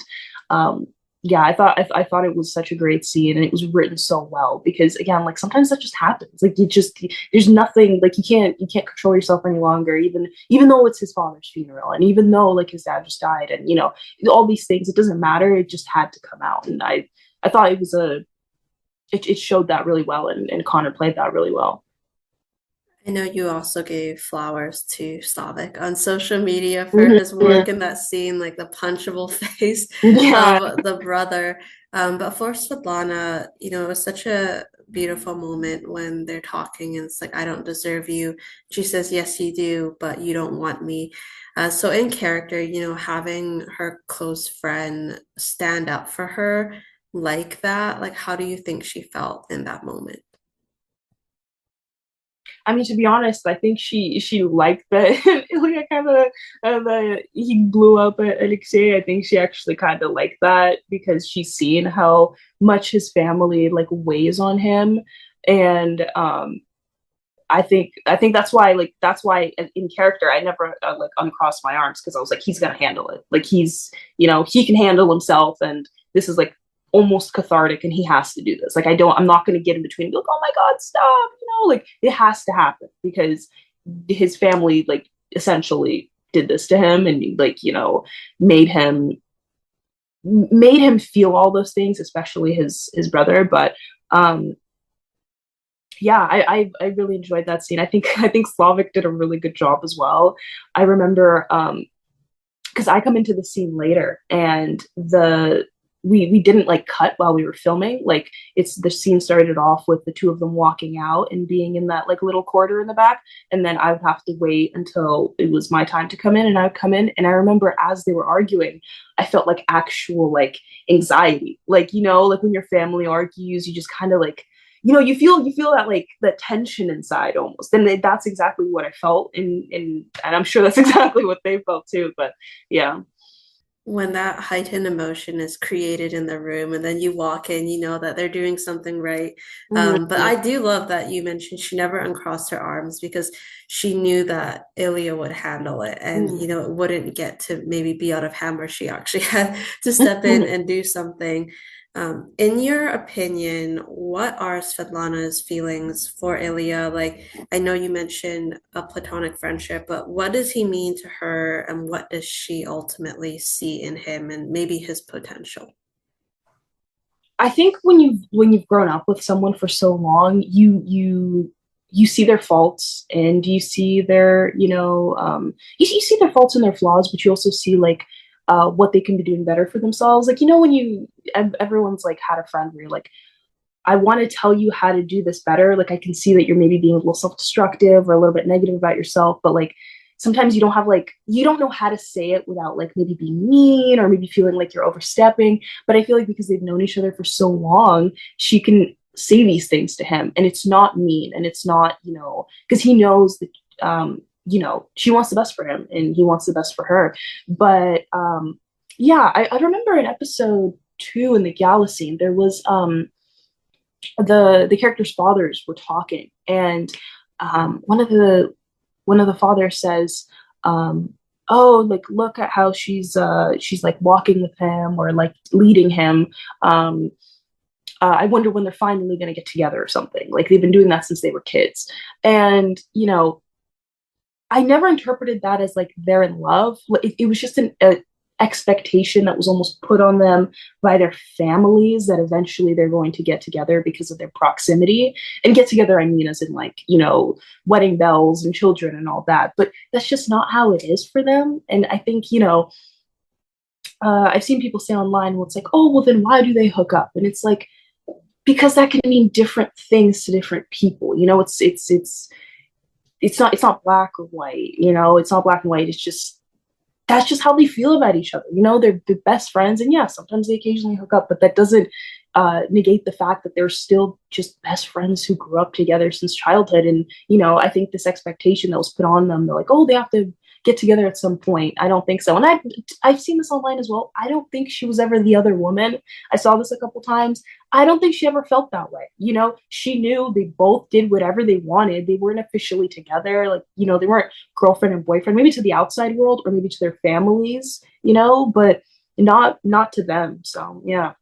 yeah, I thought it was such a great scene, and it was written so well, because again, like sometimes that just happens. Like there's nothing, like you can't control yourself any longer, even though it's his father's funeral, and even though like his dad just died, and all these things, it doesn't matter. It just had to come out, and I thought it showed that really well, and Connor played that really well. I know you also gave flowers to Slavic on social media for his work in that scene, like the punchable face Yeah. of the brother. But for Svetlana, it was such a beautiful moment when they're talking and it's like, I don't deserve you. She says, yes, you do, but you don't want me. So in character, having her close friend stand up for her like that, like how do you think she felt in that moment? I mean, to be honest, I think she liked that Ilya kind of he blew up at Alexei. I think she actually kind of liked that, because she's seen how much his family like weighs on him. And I think that's why in character I never like uncrossed my arms, because I was like, he's gonna handle it. Like he can handle himself, and this is like almost cathartic, and he has to do this. Like I'm not gonna get in between and be like, oh my god, stop. Like it has to happen, because his family like essentially did this to him, and like made him made him feel all those things, especially his brother. But um yeah, I really enjoyed that scene. I think Slavic did a really good job as well. I remember because I come into the scene later, and we didn't like cut while we were filming. Like it's the scene started off with the two of them walking out and being in that like little corridor in the back, and then I would have to wait until it was my time to come in, and I would come in, and I remember as they were arguing, I felt like actual like anxiety. Like like when your family argues, you just kind of like you feel that like the tension inside almost, and that's exactly what I felt and I'm sure that's exactly what they felt too. But yeah. When that heightened emotion is created in the room and then you walk in, you know that they're doing something right. But Mhm. I do love that you mentioned she never uncrossed her arms because she knew that Ilya would handle it and, Mhm. it wouldn't get to maybe be out of hand where she actually had to step in and do something. In your opinion, what are Svetlana's feelings for Ilya? Like, I know you mentioned a platonic friendship, but what does he mean to her, and what does she ultimately see in him and maybe his potential? I think when you've grown up with someone for so long, you see their faults, and you see their you see their faults and their flaws, but you also see like what they can be doing better for themselves. Like when everyone's like had a friend where you're like, I want to tell you how to do this better. Like I can see that you're maybe being a little self-destructive or a little bit negative about yourself, but like sometimes you don't know how to say it without like maybe being mean or maybe feeling like you're overstepping. But I feel like because they've known each other for so long, she can say these things to him, and it's not mean, and it's not, because he knows that she wants the best for him, and he wants the best for her. But yeah, I remember in episode 2 in the gala scene, there was the characters' fathers were talking, and one of the fathers says, "Oh, like look at how she's like walking with him or like leading him. Um, I wonder when they're finally going to get together or something. Like they've been doing that since they were kids." And I never interpreted that as like they're in love. It was just expectation that was almost put on them by their families that eventually they're going to get together because of their proximity. And get together, I mean, as in like, wedding bells and children and all that. But that's just not how it is for them. And I think, I've seen people say online, well, it's like, oh, well, then why do they hook up? And it's like, because that can mean different things to different people. It's not black or white. It's not black and white. It's just that's just how they feel about each other. They're best friends, and yeah, sometimes they occasionally hook up, but that doesn't negate the fact that they're still just best friends who grew up together since childhood. And I think this expectation that was put on them, they're like, oh, they have to get together at some point. I don't think so. And I've seen this online as well. I don't think she was ever the other woman. I saw this a couple times. I don't think she ever felt that way. She knew they both did whatever they wanted. They weren't officially together. Like, they weren't girlfriend and boyfriend, maybe to the outside world or maybe to their families, but not to them. So yeah.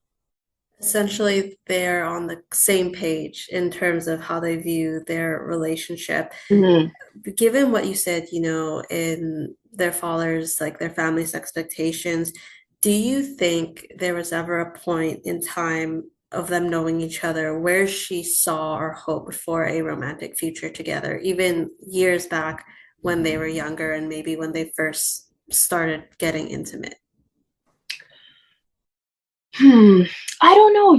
Essentially, they're on the same page in terms of how they view their relationship. Mm-hmm. Given what you said, in their fathers, like their family's expectations, do you think there was ever a point in time of them knowing each other where she saw or hoped for a romantic future together, even years back when they were younger and maybe when they first started getting intimate? Hmm. I don't know.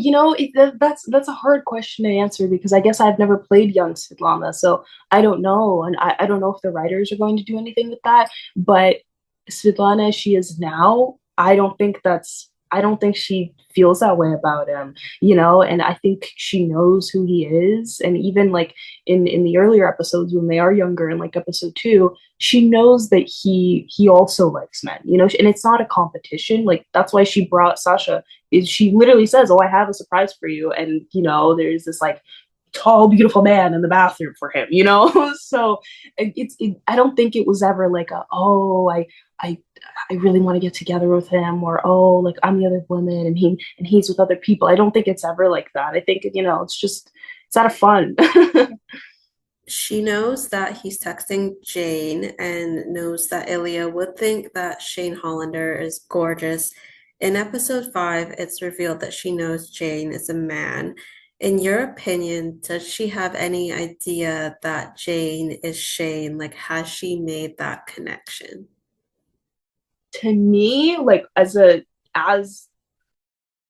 That's a hard question to answer because I guess I've never played young Svetlana, so I don't know, and I don't know if the writers are going to do anything with that. But Svetlana, as she is now, I don't think she feels that way about him, and I think she knows who he is. And even like in the earlier episodes when they are younger, in like episode 2, she knows that he also likes men, and it's not a competition. Like that's why she brought Sasha. Is she literally says, "Oh, I have a surprise for you," and there's this like tall, beautiful man in the bathroom for him, so I don't think it was ever like oh, I I really want to get together with him, or oh, like I'm the other woman and he's with other people. I don't think it's ever like that. I think it's out of fun. She knows that he's texting Jane and knows that Ilya would think that Shane Hollander is gorgeous. In episode 5, it's revealed that she knows Jane is a man. In your opinion, does she have any idea that Jane is Shane? Like, has she made that connection? To me, like as as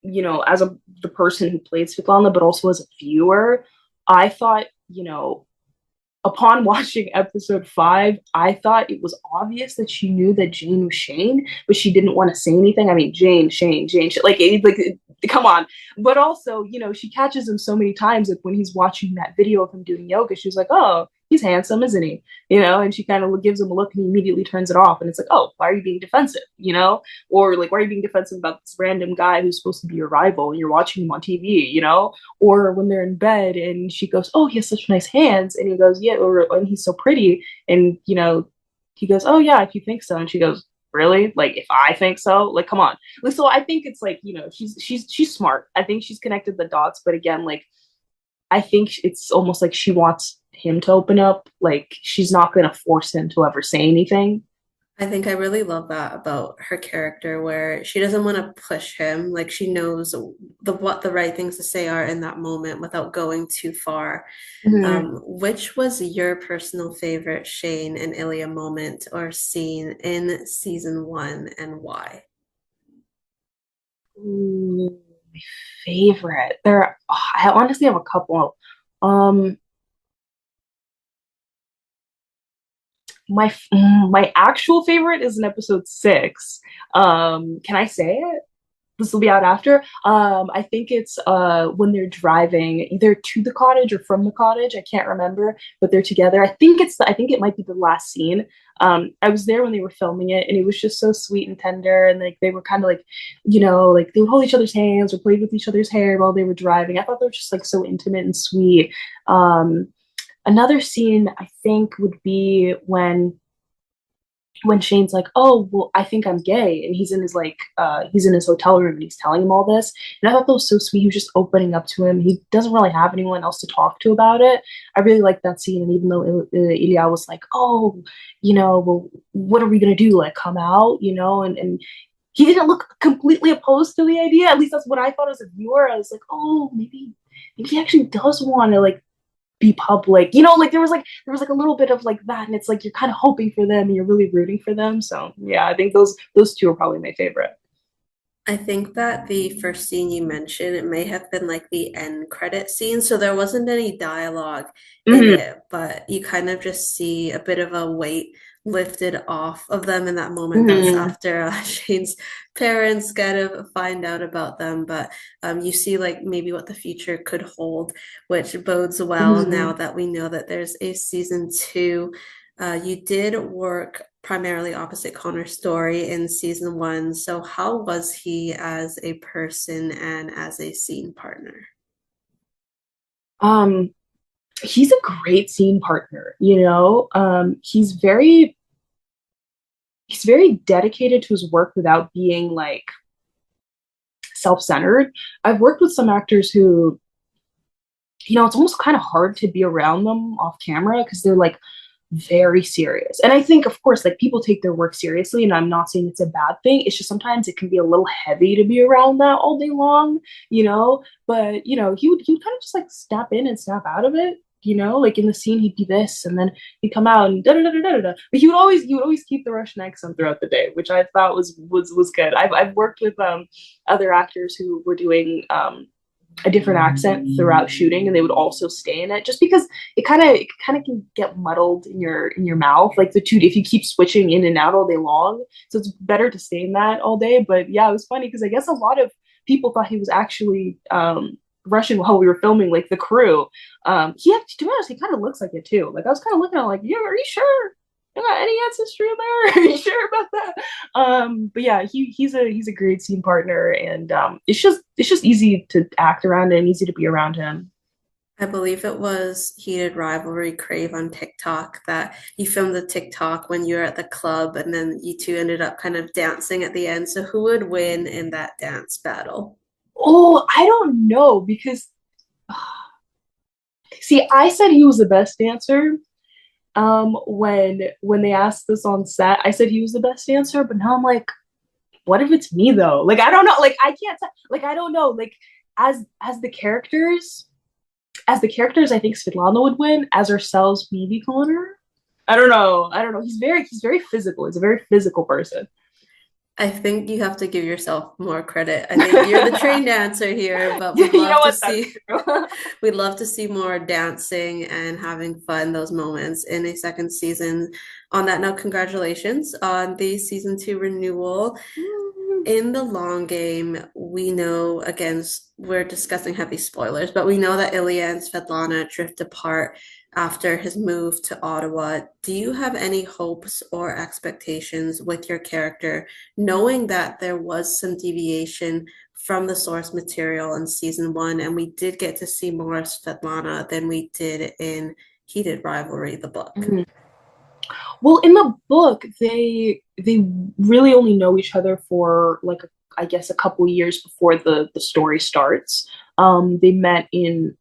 the person who played Svetlana, but also as a viewer, I thought, upon watching episode 5, I thought it was obvious that she knew that Jane was Shane, but she didn't want to say anything. I mean, Jane, Shane, Jane, come on. But also, she catches him so many times, like when he's watching that video of him doing yoga, she's like, oh, he's handsome, isn't he? And she kind of gives him a look and he immediately turns it off. And it's like, oh, why are you being defensive? Or like, why are you being defensive about this random guy who's supposed to be your rival and you're watching him on TV, Or when they're in bed and she goes, oh, he has such nice hands. And he goes, yeah, and he's so pretty. And, he goes, oh, yeah, if you think so. And she goes, really? Like, if I think so? Like, come on. Like, so I think it's like, she's smart. I think she's connected the dots. But again, like, I think it's almost like she wants him to open up. Like, she's not going to force him to ever say anything. I think I really love that about her character, where she doesn't want to push him. Like she knows what the right things to say are in that moment without going too far. Mm-hmm. Which was your personal favorite Shane and Ilya moment or scene in season 1 and why? Ooh, my favorite. I honestly have a couple. Um, my actual favorite is in episode 6. Can I say it? This will be out after. I think it's when they're driving either to the cottage or from the cottage. I can't remember, but they're together. I think it might be the last scene. I was there when they were filming it, and it was just so sweet and tender. And like they were kind of like, like they would hold each other's hands or played with each other's hair while they were driving. I thought they were just like so intimate and sweet. Another scene I think would be when Shane's like, "Oh, well, I think I'm gay," and he's in his hotel room and he's telling him all this. And I thought that was so sweet. He was just opening up to him. He doesn't really have anyone else to talk to about it. I really liked that scene. And even though Ilya was like, "Oh, well, what are we gonna do? Like, come out?" And he didn't look completely opposed to the idea. At least that's what I thought as a viewer. I was like, oh, maybe he actually does want to like be public. Like there was like a little bit of like that, and it's like you're kind of hoping for them and you're really rooting for them. So yeah, I think those two are probably my favorite. I think that the first scene you mentioned, it may have been like the end credit scene. So there wasn't any dialogue in Mm-hmm. it, but you kind of just see a bit of a weight lifted off of them in that moment. That's Mm-hmm. after Shane's parents kind of find out about them. But you see like maybe what the future could hold, which bodes well now Mm-hmm. that we know that there's a season two. You did work primarily opposite Connor Storrie in season one. So how was he as a person and as a scene partner? Um, he's a great scene partner. He's very dedicated to his work without being like self-centered. I've worked with some actors who, it's almost kind of hard to be around them off camera because they're like very serious. And I think, of course, like people take their work seriously, and I'm not saying it's a bad thing. It's just sometimes it can be a little heavy to be around that all day long, But he would kind of just like snap in and snap out of it. Like in the scene, he'd be this, and then he'd come out and da da da da da da. But he would always keep the Russian accent throughout the day, which I thought was good. I've worked with other actors who were doing a different accent throughout shooting, and they would also stay in it just because it kind of can get muddled in your mouth, like the two, if you keep switching in and out all day long. So it's better to stay in that all day. But yeah, it was funny because I guess a lot of people thought he was actually Russian while we were filming, like the crew. He had, to be honest, he kind of looks like it too. Like I was kind of looking at him like, yeah, are you sure you got any ancestry in there? Are you sure about that? But yeah, he's a great scene partner, and it's just easy to act around and easy to be around him. I believe it was Heated Rivalry Crave on TikTok that you filmed the TikTok when you were at the club and then you two ended up kind of dancing at the end. So who would win in that dance battle? Oh, I don't know because see, I said he was the best dancer. When they asked this on set, I said he was the best dancer, but now I'm like, what if it's me though? Like I don't know. Like I can't like I don't know. Like as the characters, I think Svetlana would win. As ourselves, maybe Connor. I don't know. I don't know. He's very physical. He's a very physical person. I think you have to give yourself more credit. I think you're the trained dancer here, but we'd You know love to what? That's see true. we'd love to see more dancing and having fun those moments in a second season. On that note, congratulations on the season two renewal. In the long game, we know, again, we're discussing heavy spoilers, but we know that Ilya and Svetlana drift apart after his move to Ottawa. Do you have any hopes or expectations with your character, knowing that there was some deviation from the source material in season one, and we did get to see more of Svetlana than we did in Heated Rivalry, the book? Mhm. Well, in the book, they really only know each other for like I guess a couple years before the story starts. They met in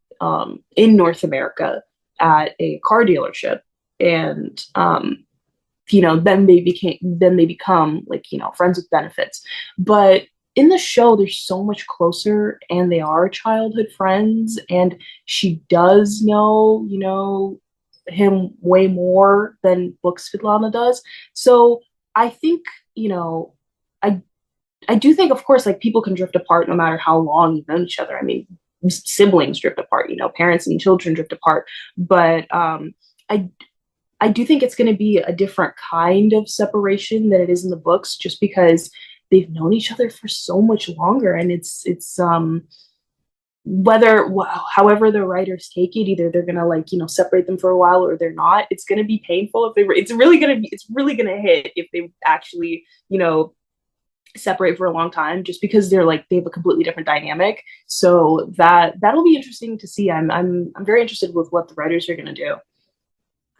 North America at a car dealership, and then they become like friends with benefits. But in the show, they're so much closer, and they are childhood friends, and she does know him way more than book Svetlana does. So I think, you know, I I do think, of course, like people can drift apart no matter how long you've known each other. I mean, siblings drift apart, parents and children drift apart. But I I do think it's going to be a different kind of separation than it is in the books, just because they've known each other for so much longer, and it's whether however the writers take it, either they're gonna like separate them for a while or they're not. It's gonna be painful if they. It's really gonna hit if they actually separate for a long time, just because they have a completely different dynamic. So that'll be interesting to see. I'm very interested with what the writers are gonna do.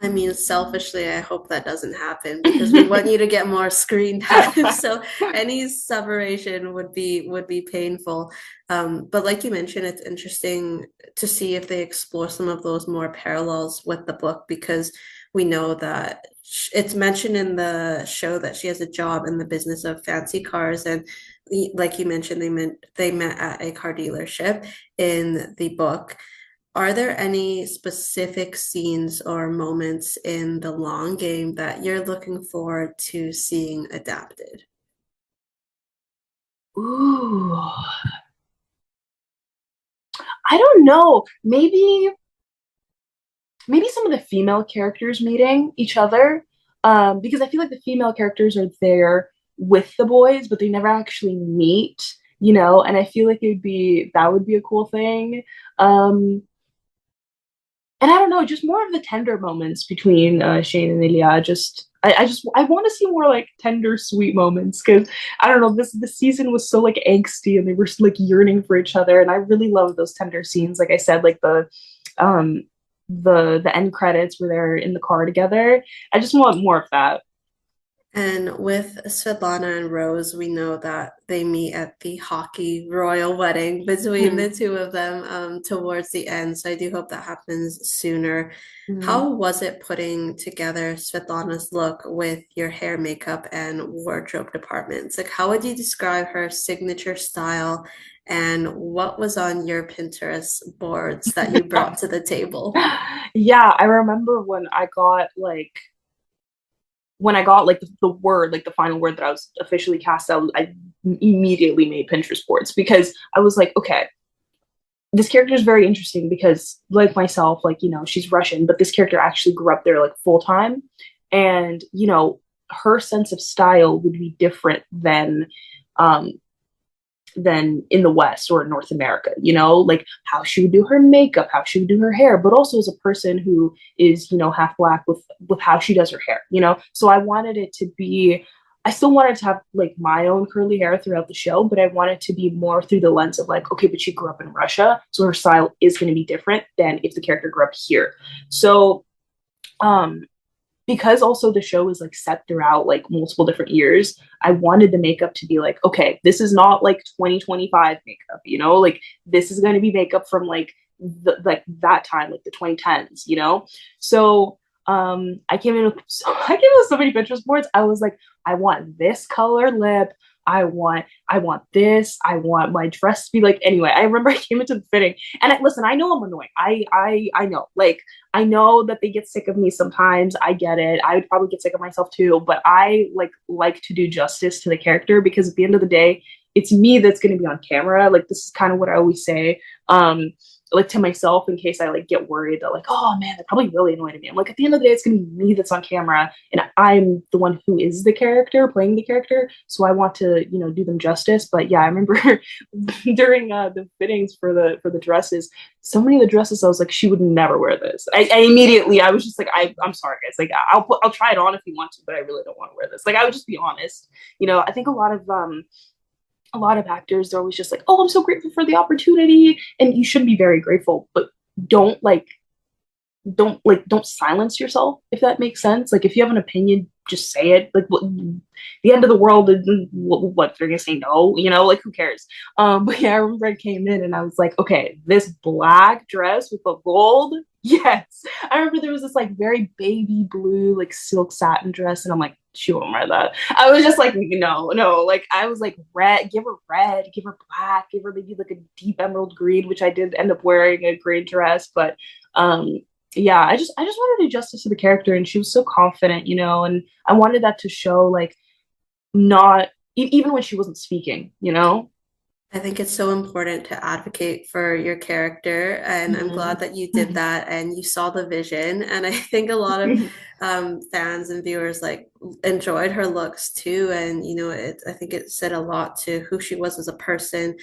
I mean, selfishly, I hope that doesn't happen because we want you to get more screen time. So any separation would be painful. But like you mentioned, it's interesting to see if they explore some of those more parallels with the book because we know that it's mentioned in the show that she has a job in the business of fancy cars, and like you mentioned, they met at a car dealership in the book. Are there any specific scenes or moments in the long game that you're looking forward to seeing adapted? Ooh, I don't know. Maybe some of the female characters meeting each other, because I feel like the female characters are there with the boys, but they never actually meet, and I feel like that would be a cool thing. Um, and I don't know, just more of the tender moments between Shane and Ilya. I want to see more like tender, sweet moments because I don't know, this season was so like angsty and they were like yearning for each other, and I really love those tender scenes. Like I said, like um the end credits where they're in the car together. I just want more of that. And with Svetlana and Rose, we know that they meet at the hockey royal wedding between the Mm-hmm. two of them towards the end. So I do hope that happens sooner. Mm-hmm. How was it putting together Svetlana's look with your hair, makeup, and wardrobe departments? Like, how would you describe her signature style, and what was on your Pinterest boards that you brought to the table? Yeah, I remember when I got like the word, like the final word that I was officially cast out, I immediately made Pinterest boards because I was like, okay, this character is very interesting because, like myself, like, she's Russian, but this character actually grew up there like full time. And, her sense of style would be different um, than in the West or in North America, like how she would do her makeup, how she would do her hair, but also as a person who is, half black with how she does her hair. So I still wanted to have like my own curly hair throughout the show, but I wanted to be more through the lens of like, okay, but she grew up in Russia, so her style is going to be different than if the character grew up here. So um because also the show is like set throughout like multiple different years, I wanted the makeup to be like, okay, this is not like 2025 makeup, like this is going to be makeup from like like that time, like the 2010s. So I came in with I came in with so many Pinterest boards. I was like, I want this color lip. I want this. I want my dress to be like, anyway. I remember I came into the fitting and listen, I know I'm annoying. I know, like, I know that they get sick of me sometimes. I get it. I would probably get sick of myself too, but I like to do justice to the character because at the end of the day, it's me that's going to be on camera. Like this is kind of what I always say. Like to myself in case I like get worried that like, oh man, they're probably really annoyed at me. I'm like, at the end of the day, it's gonna be me that's on camera and I'm the one who is the character, playing the character. So I want to, do them justice. But yeah, I remember during the fittings for the dresses, so many of the dresses I was like, she would never wear this. I immediately I was just like, I'm sorry guys, like I'll try it on if you want to, but I really don't want to wear this. Like I would just be honest. I think a lot of actors are always just like, oh, I'm so grateful for the opportunity, and you should be very grateful, but don't like don't silence yourself, if that makes sense. Like if you have an opinion, just say it. Like what, the end of the world, what they're gonna say no, like who cares. But yeah, I remember I came in and I was like, okay, this black dress with the gold, yes. I remember there was this like very baby blue like silk satin dress and I'm like, she won't wear that. I was just like, no, no. Like I was like, red, give her black, give her maybe like a deep emerald green, which I did end up wearing a green dress. But um yeah, I just wanted to do justice to the character, and she was so confident, and I wanted that to show like not even when she wasn't speaking. I think it's so important to advocate for your character, and I'm glad Mhm. that you did that and you saw the vision. And I think a lot of fans and viewers like enjoyed her looks too. And I think it said a lot to who she was as a person.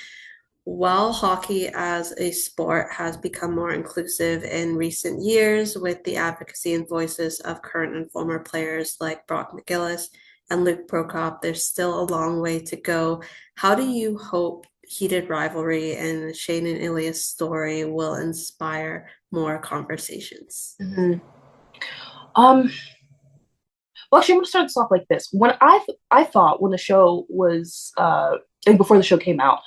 While hockey as a sport has become more inclusive in recent years with the advocacy and voices of current and former players like Brock McGillis and Luke Prokop, there's still a long way to go. How do you hope heated rivalry and Shane and Ilya's story will inspire more conversations? Mhm. Um, well, actually, I'm gonna start this off like this. I thought when the show was like before the show came out,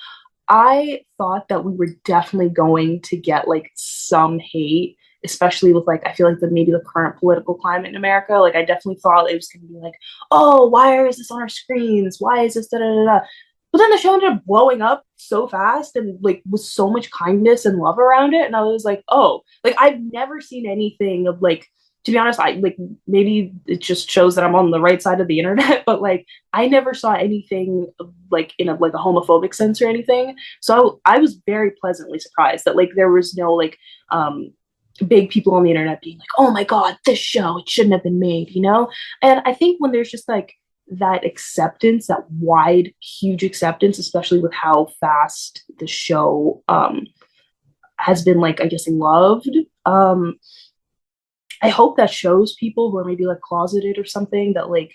I thought that we were definitely going to get like some hate, especially with like I feel like maybe the current political climate in America. Like I definitely thought it was gonna be like, oh, why is this on our screens? Why is this da da da da? But then the show ended up blowing up so fast and like with so much kindness and love around it. And I was like, oh, like I've never seen anything of like, to be honest, I like maybe it just shows that I'm on the right side of the internet, but like I never saw anything like in a like a homophobic sense or anything. So I was very pleasantly surprised that like there was no like big people on the internet being like, oh my god, this show, it shouldn't have been made, you know? And I think when there's just like that acceptance, that wide, huge acceptance, especially with how fast the show has been like, I guess, loved. I hope that shows people who are maybe like closeted or something that like,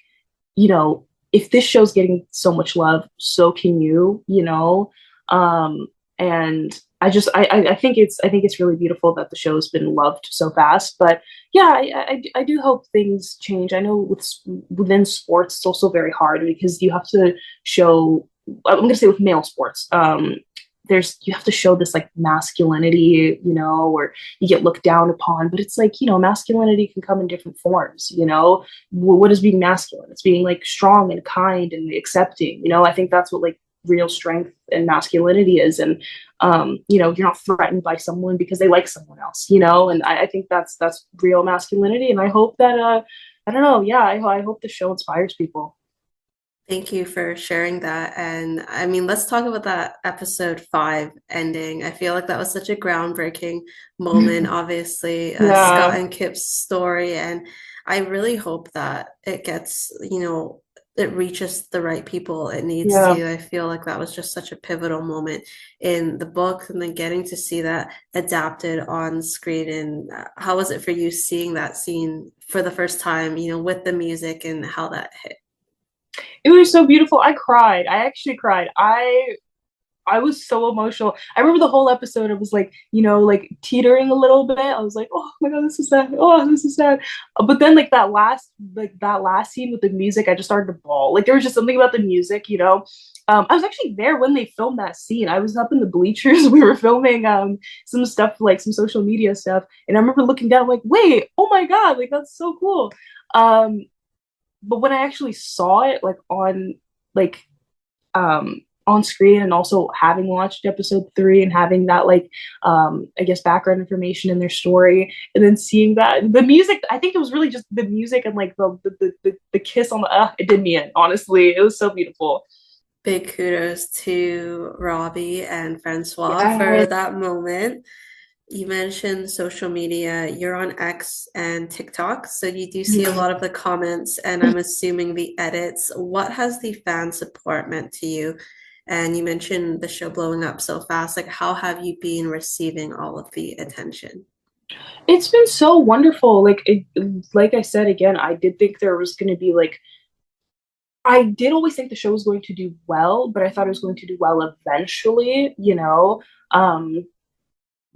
you know, if this show's getting so much love, so can you, you know? And I think it's really beautiful that the show's been loved so fast. But yeah, I do hope things change. I know within sports, it's also very hard because you have to show. I'm gonna say with male sports, there's you have to show this like masculinity, you know, or you get looked down upon. But it's like, you know, masculinity can come in different forms, you know. What is being masculine? It's being like strong and kind and accepting, you know. I think that's what like real strength and masculinity is. And you know, you're not threatened by someone because they like someone else, you know. And I think that's real masculinity. And I hope that I don't know, yeah, I hope the show inspires people. Thank you for sharing that. And I mean, let's talk about that episode 5 ending. I feel like that was such a groundbreaking moment, obviously, Scott Yeah, and Kip's story. And I really hope that it gets, it reaches the right people it needs yeah. to. I feel like that was just such a pivotal moment in the book, and then getting to see that adapted on screen. And how was it for you seeing that scene for the first time, with the music and how that hit? It was so beautiful. I cried. I actually cried. I was so emotional. I remember the whole episode. I was like, you know, like teetering a little bit. I was like, oh my god, this is sad. Oh, this is sad. But then like that last scene with the music, I just started to bawl. Like there was just something about the music, you know. I was actually there when they filmed that scene. I was up in the bleachers. We were filming some stuff, like some social media stuff, and I remember looking down, like, wait, oh my god, like that's so cool. Um, but when I actually saw it, like on screen, and also having watched episode 3 and having that like I guess background information in their story, and then seeing that the music, I think it was really just the music and like the kiss on the it did me in, honestly. It was so beautiful. Big kudos to Robbie and Francois for Yeah. that moment. You mentioned social media. You're on X and TikTok, so you do see a Yeah. lot of the comments, and I'm assuming the edits. What has the fan support meant to you? And you mentioned the show blowing up so fast. Like, how have you been receiving all of the attention? It's been so wonderful. Like I said again, I did think there was going to be like, I did always think the show was going to do well, but I thought it was going to do well eventually, you know.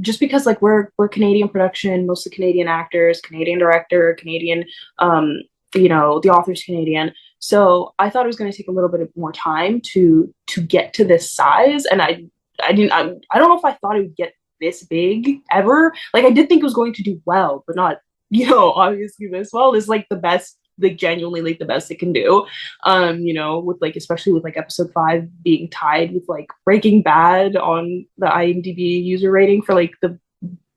Just because like we're Canadian production, mostly Canadian actors, Canadian director, Canadian, um, you know, the author's Canadian. So I thought it was going to take a little bit of more time to get to this size, and I don't know if I thought it would get this big ever. Like I did think it was going to do well, but not, you know, obviously this well. Is like the best, like genuinely like the best it can do. You know, with like especially with like episode 5 being tied with like Breaking Bad on the IMDb user rating for like the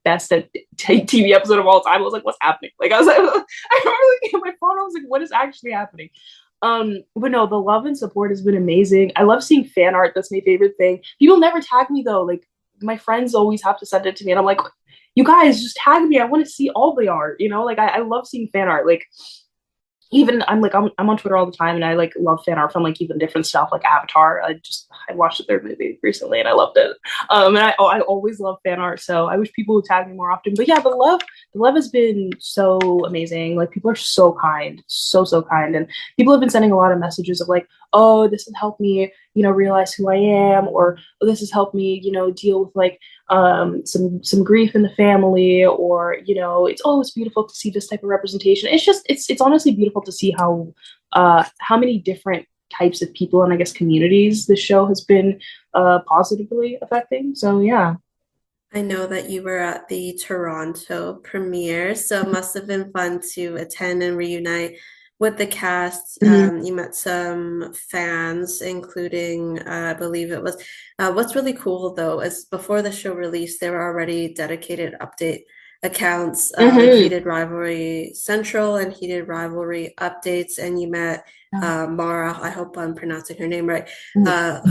best at TV episode of all time. I was like, what's happening? Like I was like, I remember looking at my phone. I was like, what is actually happening? But no, the love and support has been amazing. I love seeing fan art. That's my favorite thing. People never tag me though. Like my friends always have to send it to me, and I'm like, you guys just tag me. I want to see all the art. You know, like I love seeing fan art. Like even I'm on Twitter all the time, and I like love fan art from like even different stuff like Avatar. I watched the third movie recently and I loved it. And I always love fan art, so I wish people would tag me more often. But yeah, the love has been so amazing. Like people are so kind, so kind, and people have been sending a lot of messages of like, oh, this has helped me, realize who I am, or oh, this has helped me, deal with like some grief in the family, or it's always beautiful to see this type of representation. It's just it's honestly beautiful to see how many different types of people and I guess communities this show has been positively affecting. So yeah. I know that you were at the Toronto premiere, so it must have been fun to attend and reunite with the cast. Mhm. You met some fans, including, I believe it was. What's really cool though is before the show released, there were already dedicated update accounts, like Mhm. Heated Rivalry Central and Heated Rivalry Updates, and you met Mara. I hope I'm pronouncing her name right,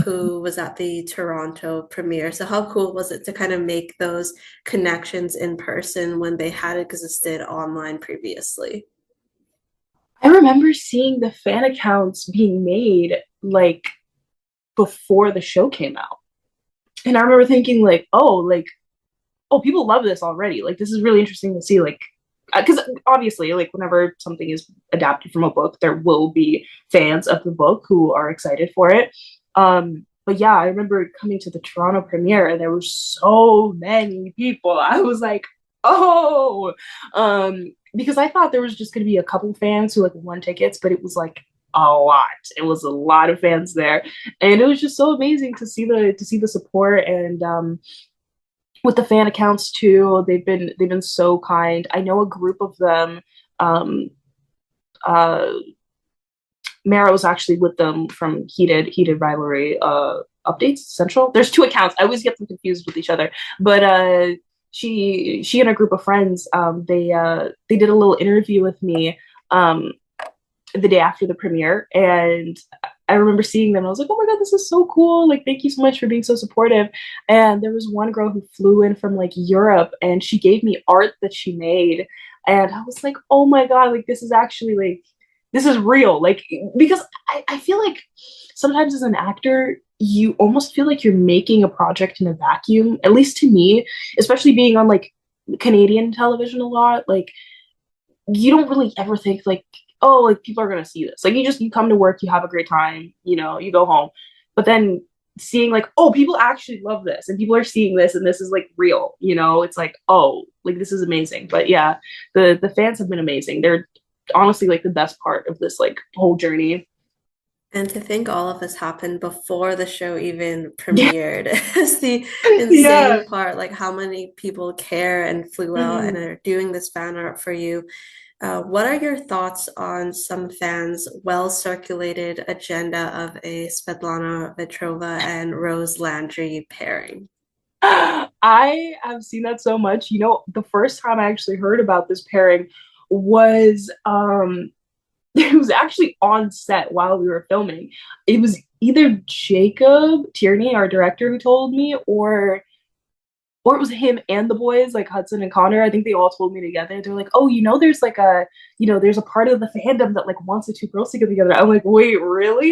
who was at the Toronto premiere. So how cool was it to kind of make those connections in person when they had existed online previously? I remember seeing the fan accounts being made like before the show came out. And I remember thinking oh, people love this already. Like this is really interesting to see because obviously like whenever something is adapted from a book, there will be fans of the book who are excited for it. But yeah, I remember coming to the Toronto premiere and there were so many people. I was like, oh, because I thought there was just going to be a couple fans who like won tickets, but it was like a lot. It was a lot of fans there, and it was just so amazing to see the support and with the fan accounts too. They've been so kind. I know a group of them. Um, uh, Mara was actually with them from Heated Rivalry updates Central. There's two accounts. I always get them confused with each other. But she and a group of friends they did a little interview with me the day after the premiere, and I remember seeing them. I was like, oh my god, this is so cool. Like, thank you so much for being so supportive. And there was one girl who flew in from like Europe and she gave me art that she made. And I was like, oh my god, like this is actually like this is real. Like because I feel like sometimes as an actor, you almost feel like you're making a project in a vacuum, at least to me, especially being on like Canadian television a lot. Like you don't really ever think like, oh, like people are gonna see this. Like you come to work, you have a great time, you go home. But then seeing like, oh, people actually love this and people are seeing this and this is like real, it's like, oh, like this is amazing. But yeah, the fans have been amazing. They're honestly like the best part of this like whole journey. And to think all of this happened before the show even Yeah. premiered is the Yeah. insane part. Like how many people care and flew out and Mhm. are doing this fan art for you. What are your thoughts on some fans' well-circulated agenda of a Svetlana Vetrova and Rose Landry pairing? I have seen that so much. The first time I actually heard about this pairing was it was actually on set while we were filming. It was either Jacob Tierney, our director, who told me, or it was him and the boys, like Hudson and Connor. I think they all told me together. They're like, oh, there's like there's a part of the fandom that like wants the two girls to get together. I'm like, wait, really?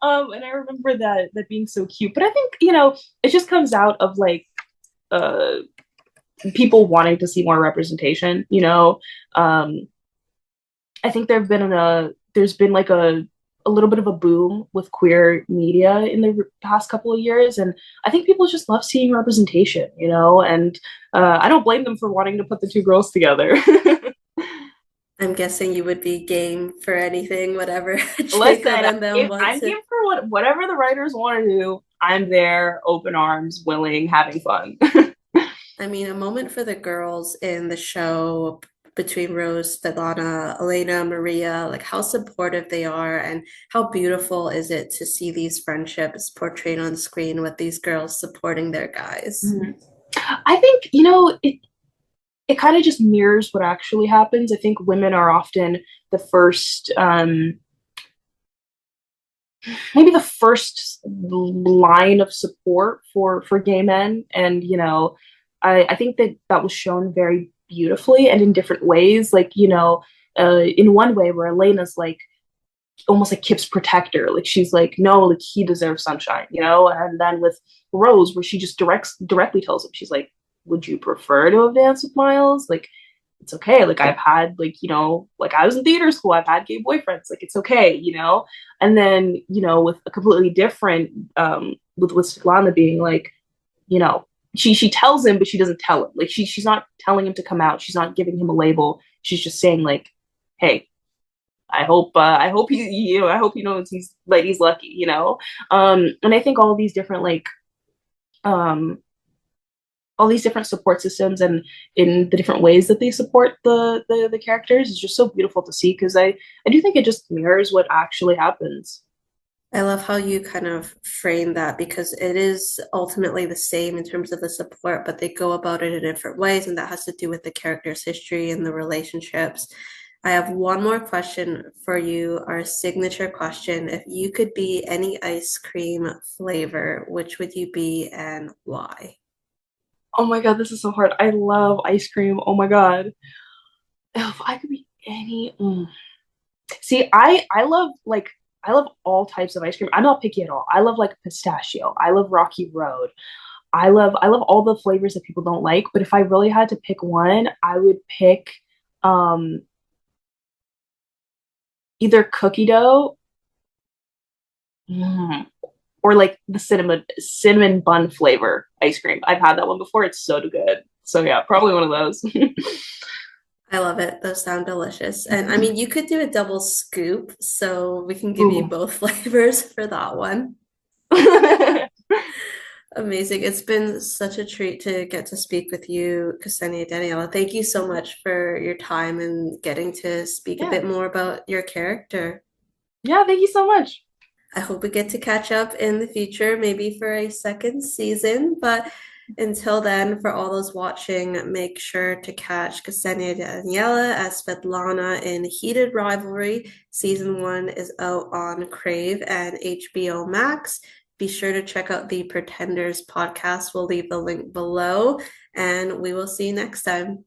And I remember that being so cute. But I think, it just comes out of like uh people wanting to see more representation, I think there's been like a little bit of a boom with queer media in the past couple of years, and I think people just love seeing representation, and I don't blame them for wanting to put the two girls together. I'm guessing you would be game for anything, whatever Jacob Listen, and them I'm wanted. game for whatever the writers want to do. I'm there, open arms, willing, having fun. I mean, a moment for the girls in the show between Rose, Svetlana, Elena, Maria, like how supportive they are and how beautiful is it to see these friendships portrayed on screen with these girls supporting their guys. Mhm. I think, it kind of just mirrors what actually happens. I think women are often the first, maybe the first line of support for gay men, and I think that was shown very beautifully and in different ways. Like in one way where Elena's like almost like Kip's protector, like she's like, no, like he deserves sunshine, and then with Rose, where she just directly tells him, she's like, would you prefer to have danced with Miles? Like it's okay. Like I've had like, you know, like I was in theater school, I've had gay boyfriends, like it's okay, you know? And then, you know, with a completely different with Svetlana being like, you know, she tells him, but she doesn't tell him. Like she's not telling him to come out. She's not giving him a label. She's just saying like, hey, I hope he, you know, I hope he knows he's like he's lucky, you know. And I think all these different like um all these different support systems and in the different ways that they support the characters is just so beautiful to see because I do think it just mirrors what actually happens. I love how you kind of frame that because it is ultimately the same in terms of the support, but they go about it in different ways, and that has to do with the character's history and the relationships. I have one more question for you, our signature question. If you could be any ice cream flavor, which would you be and why? Oh my god, this is so hard. I love ice cream. Oh my god. If I could be any See, I love like I love all types of ice cream. I'm not picky at all. I love like pistachio. I love Rocky Road. I love all the flavors that people don't like, but if I really had to pick one, I would pick um either cookie dough mm, or like the cinnamon bun flavor ice cream. I've had that one before. It's so good. So yeah, probably one of those. I love it. Those sound delicious. And I mean, you could do a double scoop, so we can give you Ooh. both flavors for that one. Amazing. It's been such a treat to get to speak with you, Ksenia Daniela. Thank you so much for your time and getting to speak a Yeah. bit more about your character. Yeah, thank you so much. I hope we get to catch up in the future, maybe for a second season. But until then, for all those watching, make sure to catch Ksenia Daniela as Svetlana in Heated Rivalry. Season 1 is out on Crave and HBO Max. Be sure to check out the Pretenders podcast. We'll leave the link below, and we will see you next time.